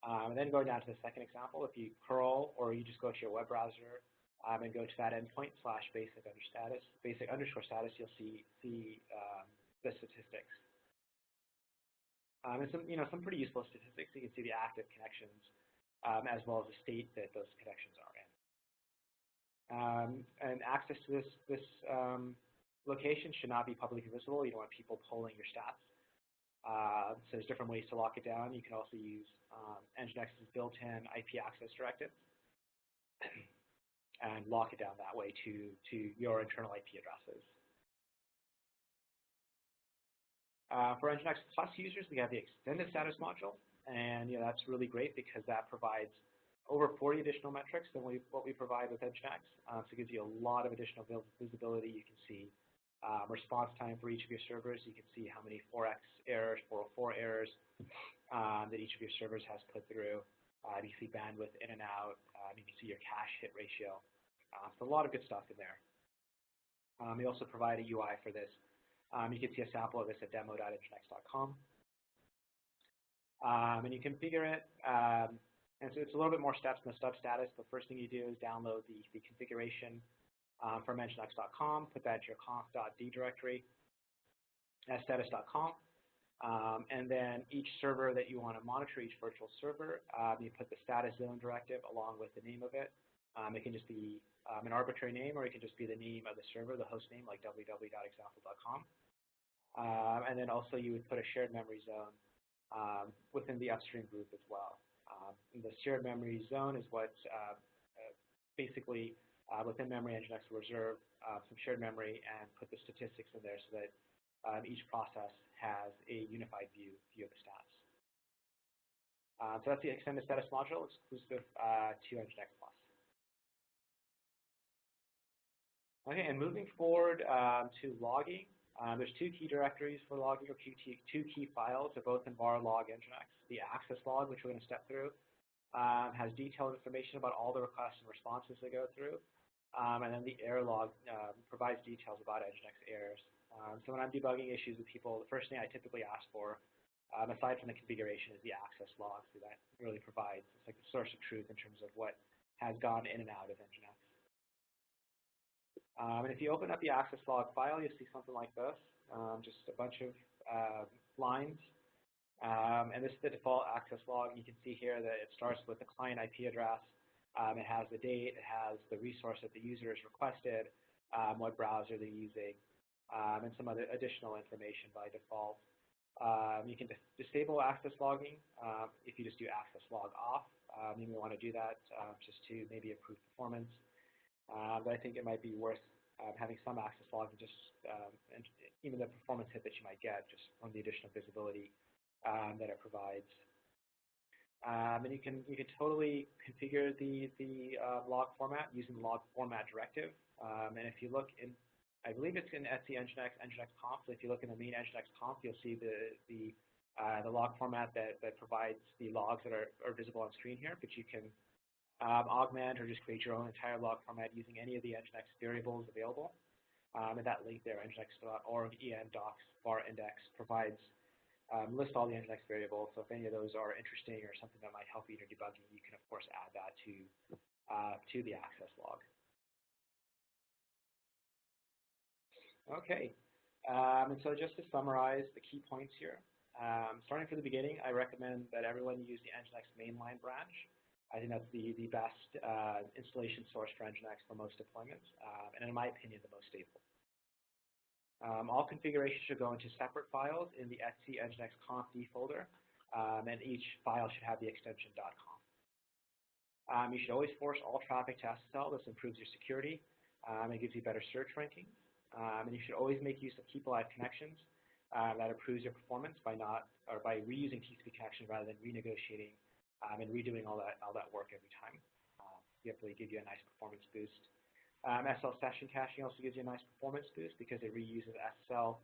And then going down to the second example, if you curl or you just go to your web browser and go to that endpoint / basic underscore status, you'll see the statistics. And some pretty useful statistics. You can see the active connections as well as the state that those connections are in. And access to this location should not be publicly visible. You don't want people polling your stats. So there's different ways to lock it down. You can also use NGINX's built-in IP access directive and lock it down that way to your internal IP addresses. For NGINX Plus users, we have the extended status module, and that's really great because that provides over 40 additional metrics than what we provide with NGINX. So it gives you a lot of additional visibility. You can see response time for each of your servers. You can see how many 4x errors, 404 errors that each of your servers has put through. You can see bandwidth in and out. You can see your cache hit ratio. So a lot of good stuff in there. We also provide a UI for this. You can see a sample of this at demo.nginx.com. And you configure it. And so it's a little bit more steps in the stub status. The first thing you do is download the configuration from nginx.com, put that into your conf.d directory, status.conf, and then each server that you want to monitor, each virtual server, you put the status zone directive along with the name of it. It can just be an arbitrary name, or it can just be the name of the server, the host name, like www.example.com. And then also you would put a shared memory zone within the upstream group as well. The shared memory zone is what basically within memory, NGINX will reserve some shared memory and put the statistics in there so that each process has a unified view of the stats. So that's the extended status module exclusive to NGINX Plus. Okay, and moving forward to logging, there's two key directories for logging, or two key files. They're both in var log NGINX. The access log, which we're going to step through, has detailed information about all the requests and responses they go through. And then the error log provides details about NGINX errors. So when I'm debugging issues with people, the first thing I typically ask for, aside from the configuration, is the access log. So that really provides, it's like the source of truth in terms of what has gone in and out of NGINX. And if you open up the access log file, you'll see something like this, just a bunch of lines. And this is the default access log. You can see here that it starts with the client IP address. It has the date, it has the resource that the user has requested, what browser they're using, and some other additional information by default. You can disable access logging if you just do access log off. You may want to do that just to maybe improve performance. But I think it might be worth having some access logging, just and even the performance hit that you might get just from the additional visibility that it provides. And you can totally configure the log format using the log format directive. And if you look in, I believe it's in etsy NGINX conf. So if you look in the main NGINX conf, you'll see the log format that provides the logs that are visible on screen here. But you can augment, or just create your own entire log format using any of the NGINX variables available. And that link there, nginx.org en docs bar index, provides list all the NGINX variables. So if any of those are interesting or something that might help you in your debugging, you can of course add that to the access log. Okay, and so just to summarize the key points here, starting from the beginning, I recommend that everyone use the NGINX mainline branch. I think that's the best installation source for NGINX for most deployments, and in my opinion, the most stable. All configurations should go into separate files in the etc nginx conf d folder, and each file should have the extension .conf. You should always force all traffic to SSL. This improves your security. It gives you better search rankings. And you should always make use of keepalive connections. That improves your performance by reusing TCP connections rather than renegotiating and redoing all that work every time. Definitely give you a nice performance boost. SL session caching also gives you a nice performance boost because it reuses SL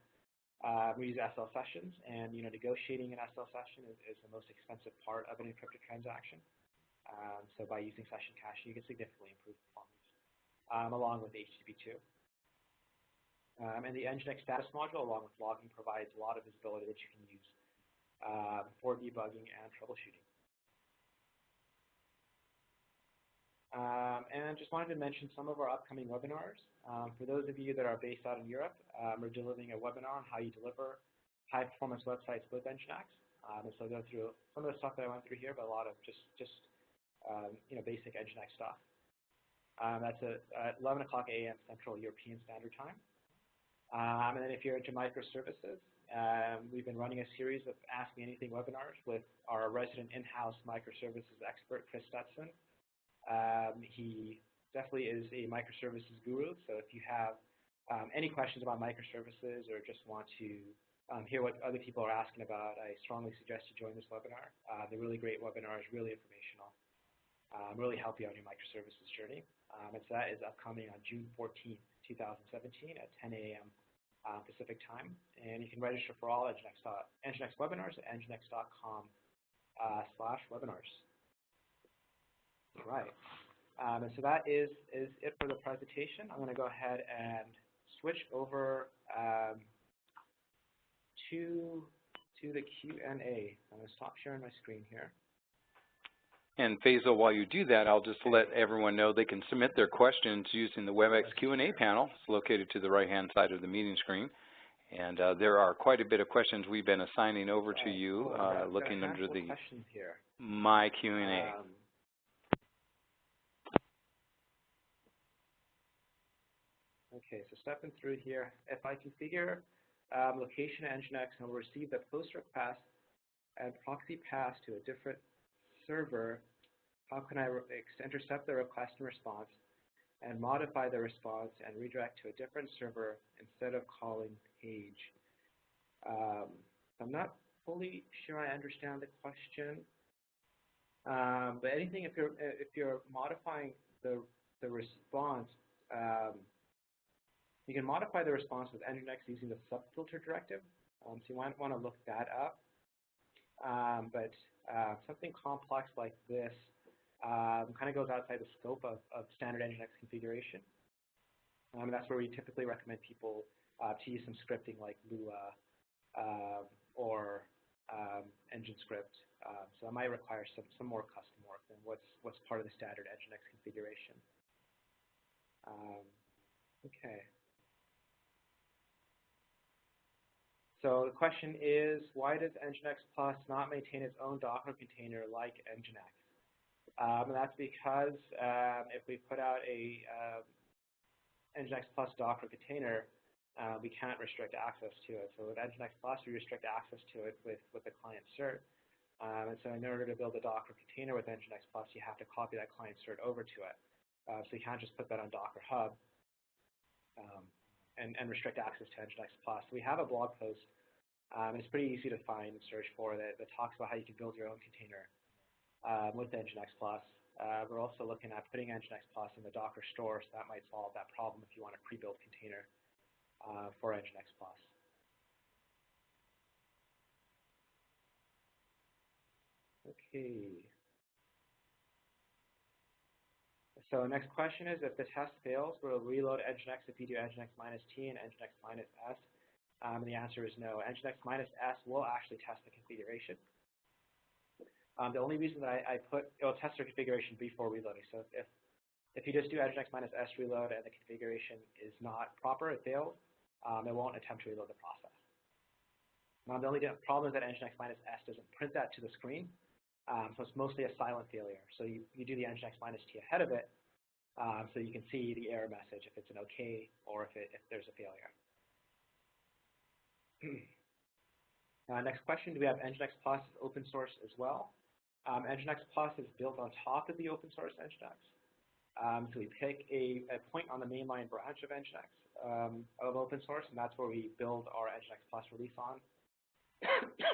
sessions, and negotiating an SL session is the most expensive part of an encrypted transaction. So by using session caching, you can significantly improve performance, along with HTTP2. And the NGINX status module, along with logging, provides a lot of visibility that you can use for debugging and troubleshooting. And just wanted to mention some of our upcoming webinars. For those of you that are based out in Europe, we're delivering a webinar on how you deliver high-performance websites with NGINX. And so I'll go through some of the stuff that I went through here, but a lot of just basic NGINX stuff. That's at 11 o'clock a.m. Central European Standard Time. And then if you're into microservices, we've been running a series of Ask Me Anything webinars with our resident in-house microservices expert, Chris Stetson. He definitely is a microservices guru, so if you have any questions about microservices or just want to hear what other people are asking about, I strongly suggest you join this webinar. They're really great webinars, really informational, really help you on your microservices journey. And so that is upcoming on June 14th, 2017 at 10 a.m. Pacific time. And you can register for all NGINX webinars at nginx.com/webinars. All right. And so that is it for the presentation. I'm going to go ahead and switch over to the Q&A. I'm going to stop sharing my screen here. And Faisal, while you do that, I'll just let everyone know they can submit their questions using the WebEx Q&A panel. It's located to the right-hand side of the meeting screen. And there are quite a bit of questions we've been assigning over to you, looking under the My Q&A. Okay, so stepping through here, if I configure location NGINX and will receive the post request and proxy pass to a different server, how can I intercept the request and response and modify the response and redirect to a different server instead of calling page? I'm not fully sure I understand the question, but anything if you're modifying the response, you can modify the response with NGINX using the subfilter directive. So you might want to look that up. But something complex like this kind of goes outside the scope of standard NGINX configuration. That's where we typically recommend people to use some scripting like Lua or NGINScript. So that might require some more custom work than what's part of the standard NGINX configuration. Okay. So the question is, why does NGINX Plus not maintain its own Docker container like NGINX? And that's because if we put out a NGINX Plus Docker container, we can't restrict access to it. So with NGINX Plus, we restrict access to it with the client cert. And so in order to build a Docker container with NGINX Plus, you have to copy that client cert over to it. So you can't just put that on Docker Hub and restrict access to NGINX Plus. So we have a blog post. It's pretty easy to find and search for that talks about how you can build your own container with NGINX Plus. We're also looking at putting NGINX Plus in the Docker store, so that might solve that problem if you want a pre-built container for NGINX Plus. Okay. So next question is, if the test fails, will it reload NGINX if you do NGINX minus T and NGINX minus S? And the answer is no. NGINX minus S will actually test the configuration. The only reason that it will test the configuration before reloading. So if you just do NGINX minus S reload and the configuration is not proper, it fails, it won't attempt to reload the process. Now, the only problem is that NGINX minus S doesn't print that to the screen, so it's mostly a silent failure. So you do the NGINX minus T ahead of it, so you can see the error message if it's an OK or if there's a failure. Next question, do we have NGINX Plus open source as well? NGINX Plus is built on top of the open source NGINX. So we pick a point on the mainline branch of NGINX of open source, and that's where we build our NGINX Plus release on.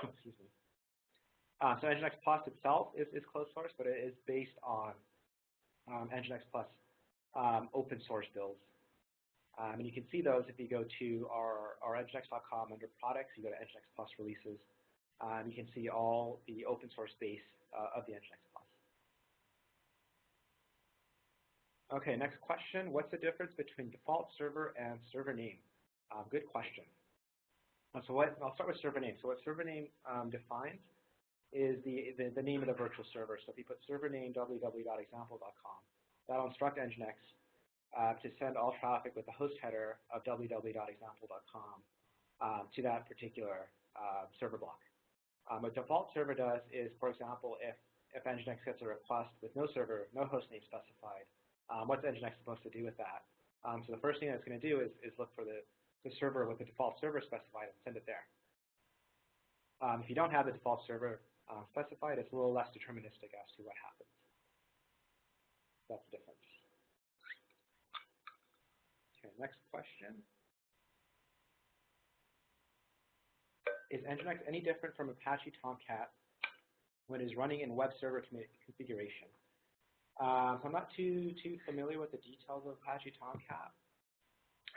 Excuse me. So NGINX Plus itself is closed source, but it is based on NGINX Plus open source builds. And you can see those if you go to our NGINX.com under products, you go to NGINX Plus releases, you can see all the open source base of the NGINX Plus. Okay, next question. What's the difference between default server and server name? Good question. So I'll start with server name. So what server name defines is the name of the virtual server. So if you put server name www.example.com, that'll instruct NGINX to send all traffic with the host header of www.example.com to that particular server block. What default server does is, for example, if NGINX gets a request with no host name specified, what's NGINX supposed to do with that? So the first thing that it's going to do is look for the server with the default server specified and send it there. If you don't have the default server specified, it's a little less deterministic as to what happens. That's the difference. Okay, next question. Is NGINX any different from Apache Tomcat when it's running in web server configuration? So I'm not too familiar with the details of Apache Tomcat.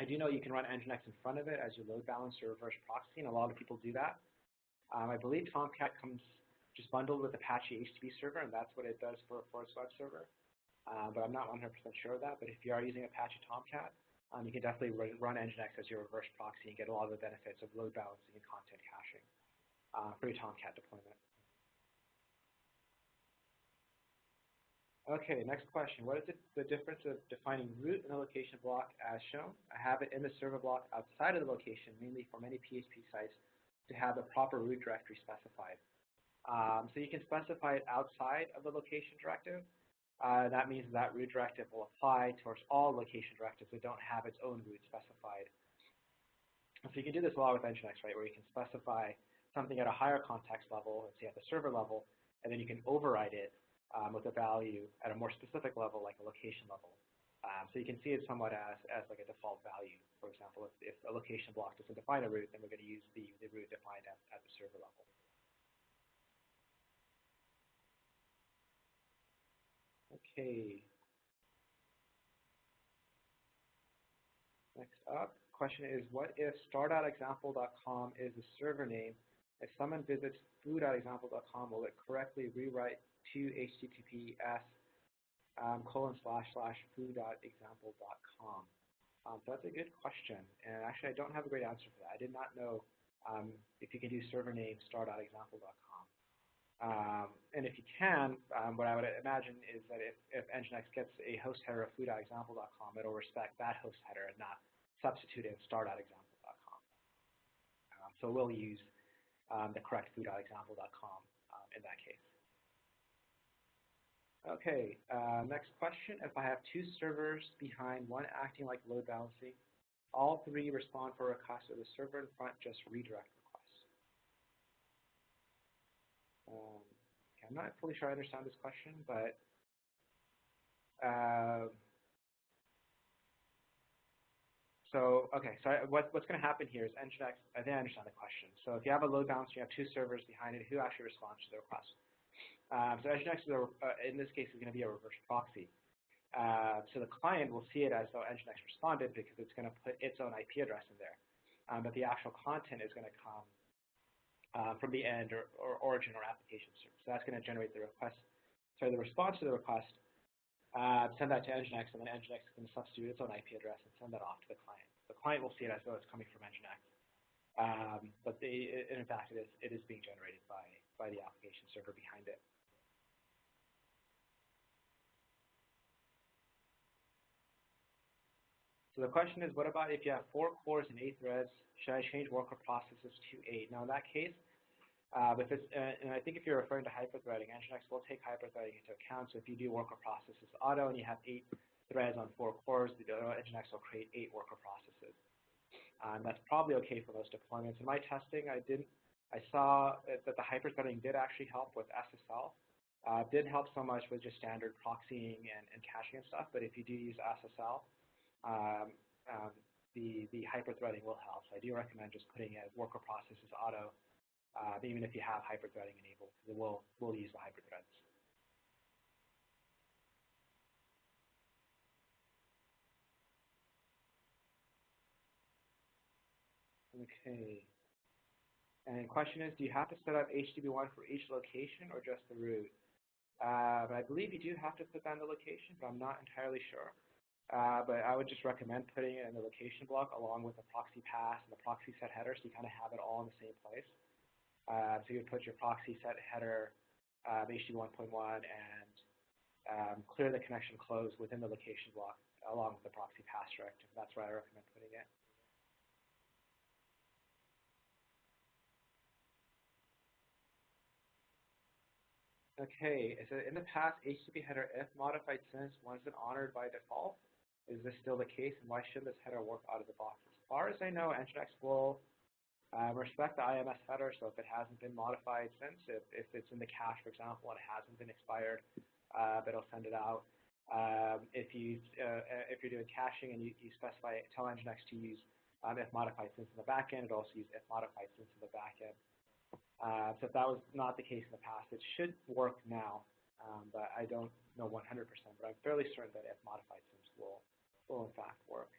I do know you can run NGINX in front of it as your load balancer reverse proxy, and a lot of people do that. I believe Tomcat comes just bundled with Apache HTTP server, and that's what it does for its web server. But I'm not 100% sure of that. But if you are using Apache Tomcat, you can definitely run NGINX as your reverse proxy and get a lot of the benefits of load balancing and content caching for your Tomcat deployment. Okay, next question. What is the difference of defining root in a location block as shown? I have it in the server block outside of the location, mainly for many PHP sites, to have the proper root directory specified. So you can specify it outside of the location directive. That means that root directive will apply towards all location directives that don't have its own root specified. So you can do this a lot with NGINX, right, where you can specify something at a higher context level, let's say at the server level, and then you can override it with a value at a more specific level, like a location level. So you can see it somewhat as like a default value. For example, if a location block doesn't define a root, then we're going to use the root defined at the server level. Okay. Next up, question is, what if star.example.com is the server name? If someone visits foo.example.com, will it correctly rewrite to https ://foo.example.com? So that's a good question, and actually I don't have a great answer for that. I did not know if you can do server name star.example.com. And if you can, what I would imagine is that if NGINX gets a host header of foo.example.com, it'll respect that host header and not substitute in star.example.com. So we'll use the correct foo.example.com in that case. Okay, next question. If I have two servers behind, one acting like load balancing, all three respond for requests, or the server in front just redirect requests? Okay, I'm not fully sure I understand this question, but so what's going to happen here is NGINX, I think I understand the question. So if you have a load balancer, you have two servers behind it, who actually responds to the request? So NGINX, in this case, is going to be a reverse proxy. So the client will see it as though NGINX responded because it's going to put its own IP address in there. But the actual content is going to come from the end or origin or application server. So that's going to generate the request, the response to the request send that to NGINX, and then NGINX is going to substitute its own IP address and send that off to the client. The client will see it as though it's coming from NGINX, but in fact, it is being generated by the application server behind it. So the question is, what about if you have 4 cores and 8 threads? Should I change worker processes to 8? Now, in that case, and I think if you're referring to hyperthreading, NGINX will take hyperthreading into account. So if you do worker processes auto and you have 8 threads on 4 cores, NGINX will create 8 worker processes. That's probably okay for most deployments. In my testing, I saw that the hyperthreading did actually help with SSL. Didn't help so much with just standard proxying and caching and stuff, but if you do use SSL, the hyperthreading will help. So I do recommend just putting a worker processes auto, even if you have hyperthreading enabled, because it will use the hyperthreads. Okay. And the question is, do you have to set up HTTP1 for each location or just the root? I believe you do have to put down the location, but I'm not entirely sure. But I would just recommend putting it in the location block along with the proxy pass and the proxy set header, so you kind of have it all in the same place. So you would put your proxy set header, HTTP 1.1, and clear the connection close within the location block along with the proxy pass directive. That's where I recommend putting it. Okay, so in the past, HTTP header if modified since wasn't honored by default. Is this still the case, and why shouldn't this header work out of the box? As far as I know, NGINX will respect the IMS header, so if it hasn't been modified since, if it's in the cache, for example, and it hasn't been expired, it'll send it out. If you're doing caching and you tell NGINX to use if modified since in the backend, it also use if modified since in the backend. So if that was not the case in the past, it should work now, but I don't know 100%, but I'm fairly certain that if modified since will in fact work.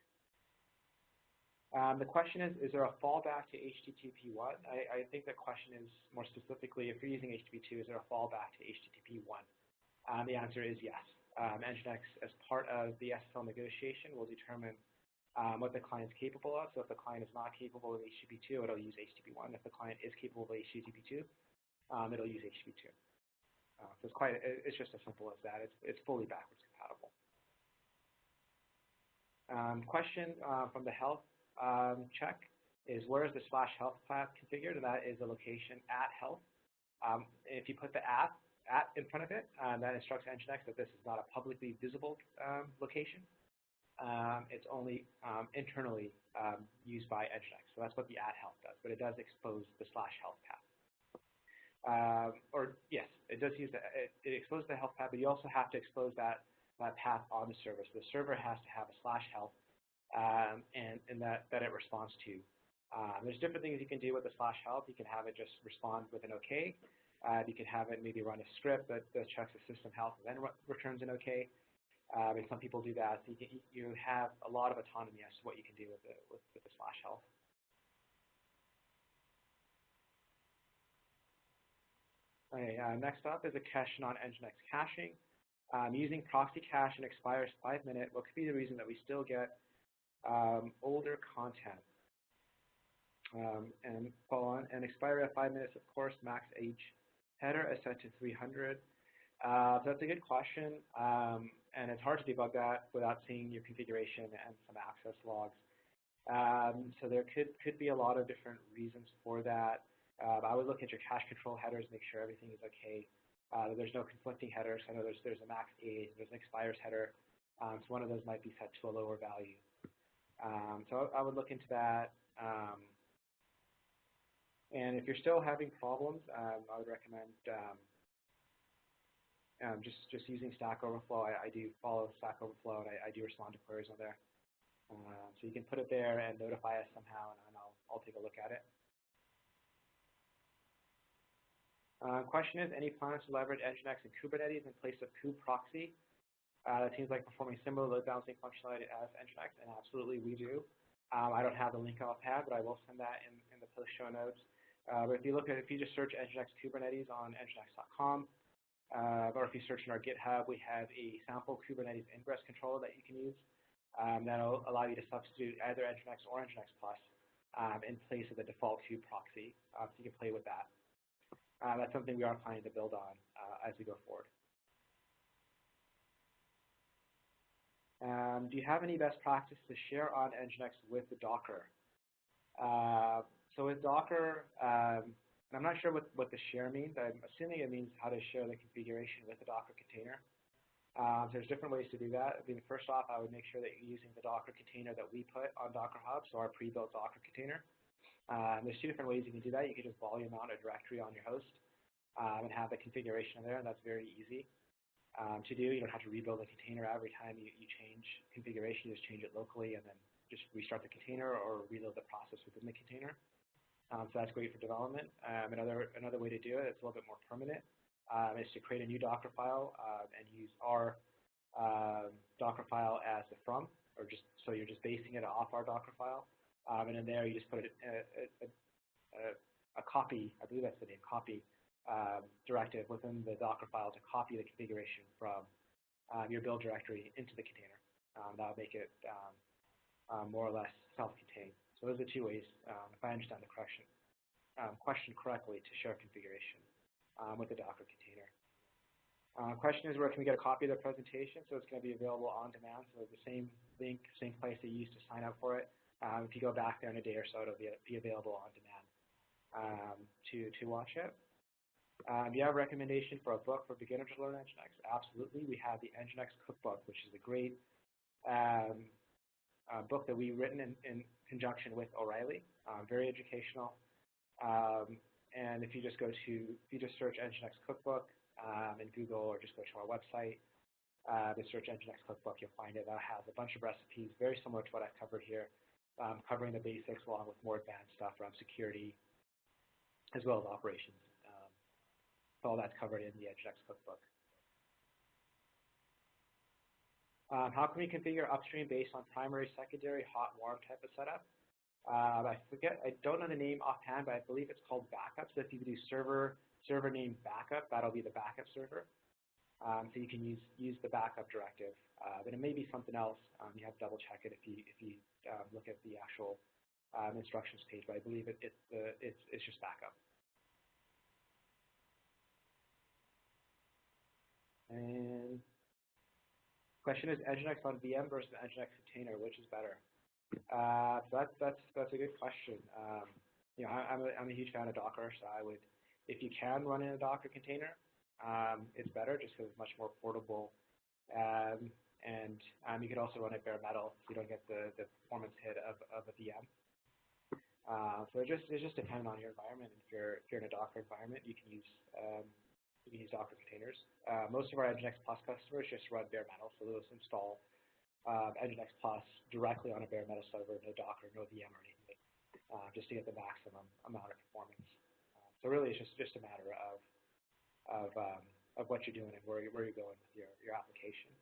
The question is there a fallback to HTTP1? I think the question is more specifically, if you're using HTTP2, is there a fallback to HTTP1? The answer is yes. NGINX, as part of the SSL negotiation, will determine what the client is capable of. So if the client is not capable of HTTP2, it'll use HTTP1. If the client is capable of HTTP2, it'll use HTTP2. So it's just as simple as that. It's fully backwards compatible. Question from the health check is, where is the /health path configured? And that is the location @health. If you put the @ in front of it, that instructs NGINX that this is not a publicly visible location. It's only internally used by NGINX. So that's what the @health does, but it does expose the /health path. Or yes, it does use it exposes the health path, but you also have to expose that path on the server. So the server has to have a /health and that it responds to. There's different things you can do with the /health. You can have it just respond with an OK. You can have it maybe run a script that checks the system health and then returns an OK. And some people do that. So you have a lot of autonomy as to what you can do with the /health. Okay, next up is a question on NGINX caching. Using proxy cache and expires 5 minutes, what could be the reason that we still get older content? And follow on, and expiry at 5 minutes, of course, max age header is set to 300. So that's a good question, and it's hard to debug that without seeing your configuration and some access logs. So there could be a lot of different reasons for that. I would look at your cache control headers, make sure everything is okay. There's no conflicting headers. I know there's a max age, there's an expires header, so one of those might be set to a lower value. So I would look into that. And if you're still having problems, I would recommend just using Stack Overflow. I do follow Stack Overflow, and I do respond to queries on there. So you can put it there and notify us somehow, and I'll take a look at it. Question is, any plans to leverage NGINX and Kubernetes in place of kubeproxy? That seems like performing similar load balancing functionality as NGINX, and absolutely we do. I don't have the link offhand, but I will send that in the post show notes. But if you just search NGINX Kubernetes on nginx.com, or if you search in our GitHub, we have a sample Kubernetes ingress controller that you can use that'll allow you to substitute either NGINX or NGINX Plus in place of the default Kube proxy. So you can play with that. That's something we are planning to build on as we go forward. Do you have any best practices to share on NGINX with the Docker? So with Docker, I'm not sure what the share means. I'm assuming it means how to share the configuration with the Docker container. There's different ways to do that. I mean, first off, I would make sure that you're using the Docker container that we put on Docker Hub, so our pre-built Docker container. There's two different ways you can do that. You can just volume mount a directory on your host and have the configuration there, and that's very easy to do. You don't have to rebuild a container every time you change configuration. You just change it locally and then just restart the container or reload the process within the container. So that's great for development. Another way to do it, it's a little bit more permanent, is to create a new Docker file and use our Docker file as the from, or just so you're just basing it off our Docker file. And in there, you just put a copy, I believe that's the name, copy directive within the Docker file to copy the configuration from your build directory into the container. That'll make it more or less self-contained. So those are two ways, if I understand the question correctly, to share configuration with the Docker container. Question is, where can we get a copy of the presentation? So it's going to be available on demand. So the same link, same place that you used to sign up for it. If you go back there in a day or so, it'll be available on demand to watch it. Do you have a recommendation for a book for beginners to learn NGINX? Absolutely. We have the NGINX cookbook, which is a great book that we've written in conjunction with O'Reilly. Very educational. And if you just search NGINX cookbook in Google, or just go to our website, and search NGINX cookbook, you'll find it. That has a bunch of recipes, very similar to what I've covered here, covering the basics along with more advanced stuff around security, as well as operations. So all that's covered in the NGINX cookbook. How can we configure upstream based on primary, secondary, hot, warm type of setup? I don't know the name offhand, but I believe it's called backup. So if you do server name backup, that'll be the backup server. So you can use the backup directive. But it may be something else. You have to double check it if you look at the actual instructions page. But I believe it's just backup. And question is, NGINX on VM versus NGINX container, which is better? So that's a good question. I'm a huge fan of Docker, so I would, if you can run in a Docker container, it's better just because it's much more portable. And you could also run it bare metal, so you don't get the performance hit of a VM. So it just depends on your environment. If you're in a Docker environment, you can use Docker containers. Most of our NGINX Plus customers just run bare metal, so they'll just install NGINX Plus directly on a bare metal server, no Docker, no VM or anything, just to get the maximum amount of performance. So really, it's just a matter of what you're doing and where you're going with your application.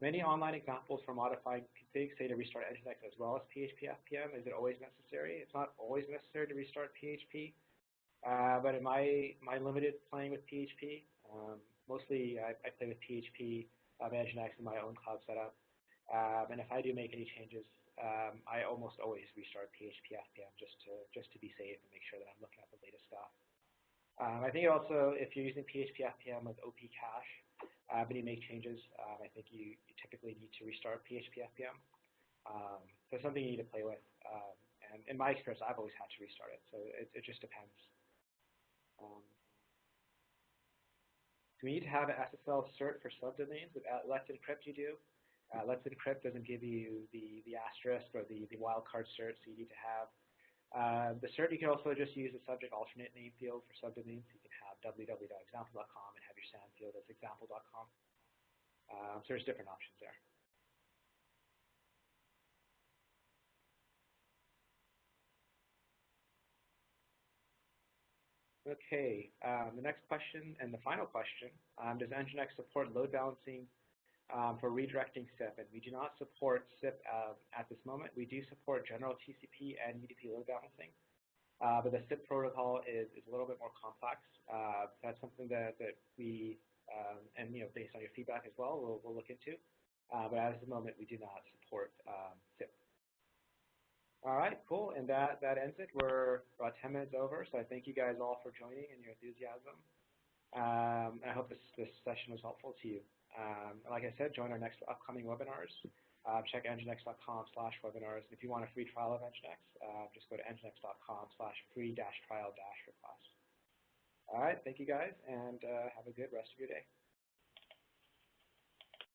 Many online examples for modifying configs say to restart NGINX as well as PHP FPM. Is it always necessary? It's not always necessary to restart PHP. But in my limited playing with PHP, mostly I play with PHP, NGINX in my own cloud setup. And if I do make any changes, I almost always restart PHP FPM just to be safe and make sure that I'm looking at the latest stuff. I think also if you're using PHP FPM with OP cache, when you make changes, I think you typically need to restart PHP FPM. So it's something you need to play with. And in my experience, I've always had to restart it, so it just depends. Do we need to have an SSL cert for subdomains? With Let's Encrypt, you do. Let's Encrypt doesn't give you the asterisk or the wildcard cert, so you need to have the cert. You can also just use the subject alternate name field for subdomains. You can have www.example.com and have your SAN field as example.com. So there's different options there. Okay, the next question and the final question, does NGINX support load balancing for redirecting SIP? And we do not support SIP at this moment. We do support general TCP and UDP load balancing. But the SIP protocol is a little bit more complex. That's something that we, and based on your feedback as well, we'll look into. But at the moment, we do not support SIP. All right, cool. And that ends it. We're about 10 minutes over, so I thank you guys all for joining and your enthusiasm. I hope this session was helpful to you. Like I said, join our next upcoming webinars. Check nginx.com/webinars. If you want a free trial of NGINX, just go to nginx.com/free-trial-request. All right, thank you guys, and have a good rest of your day.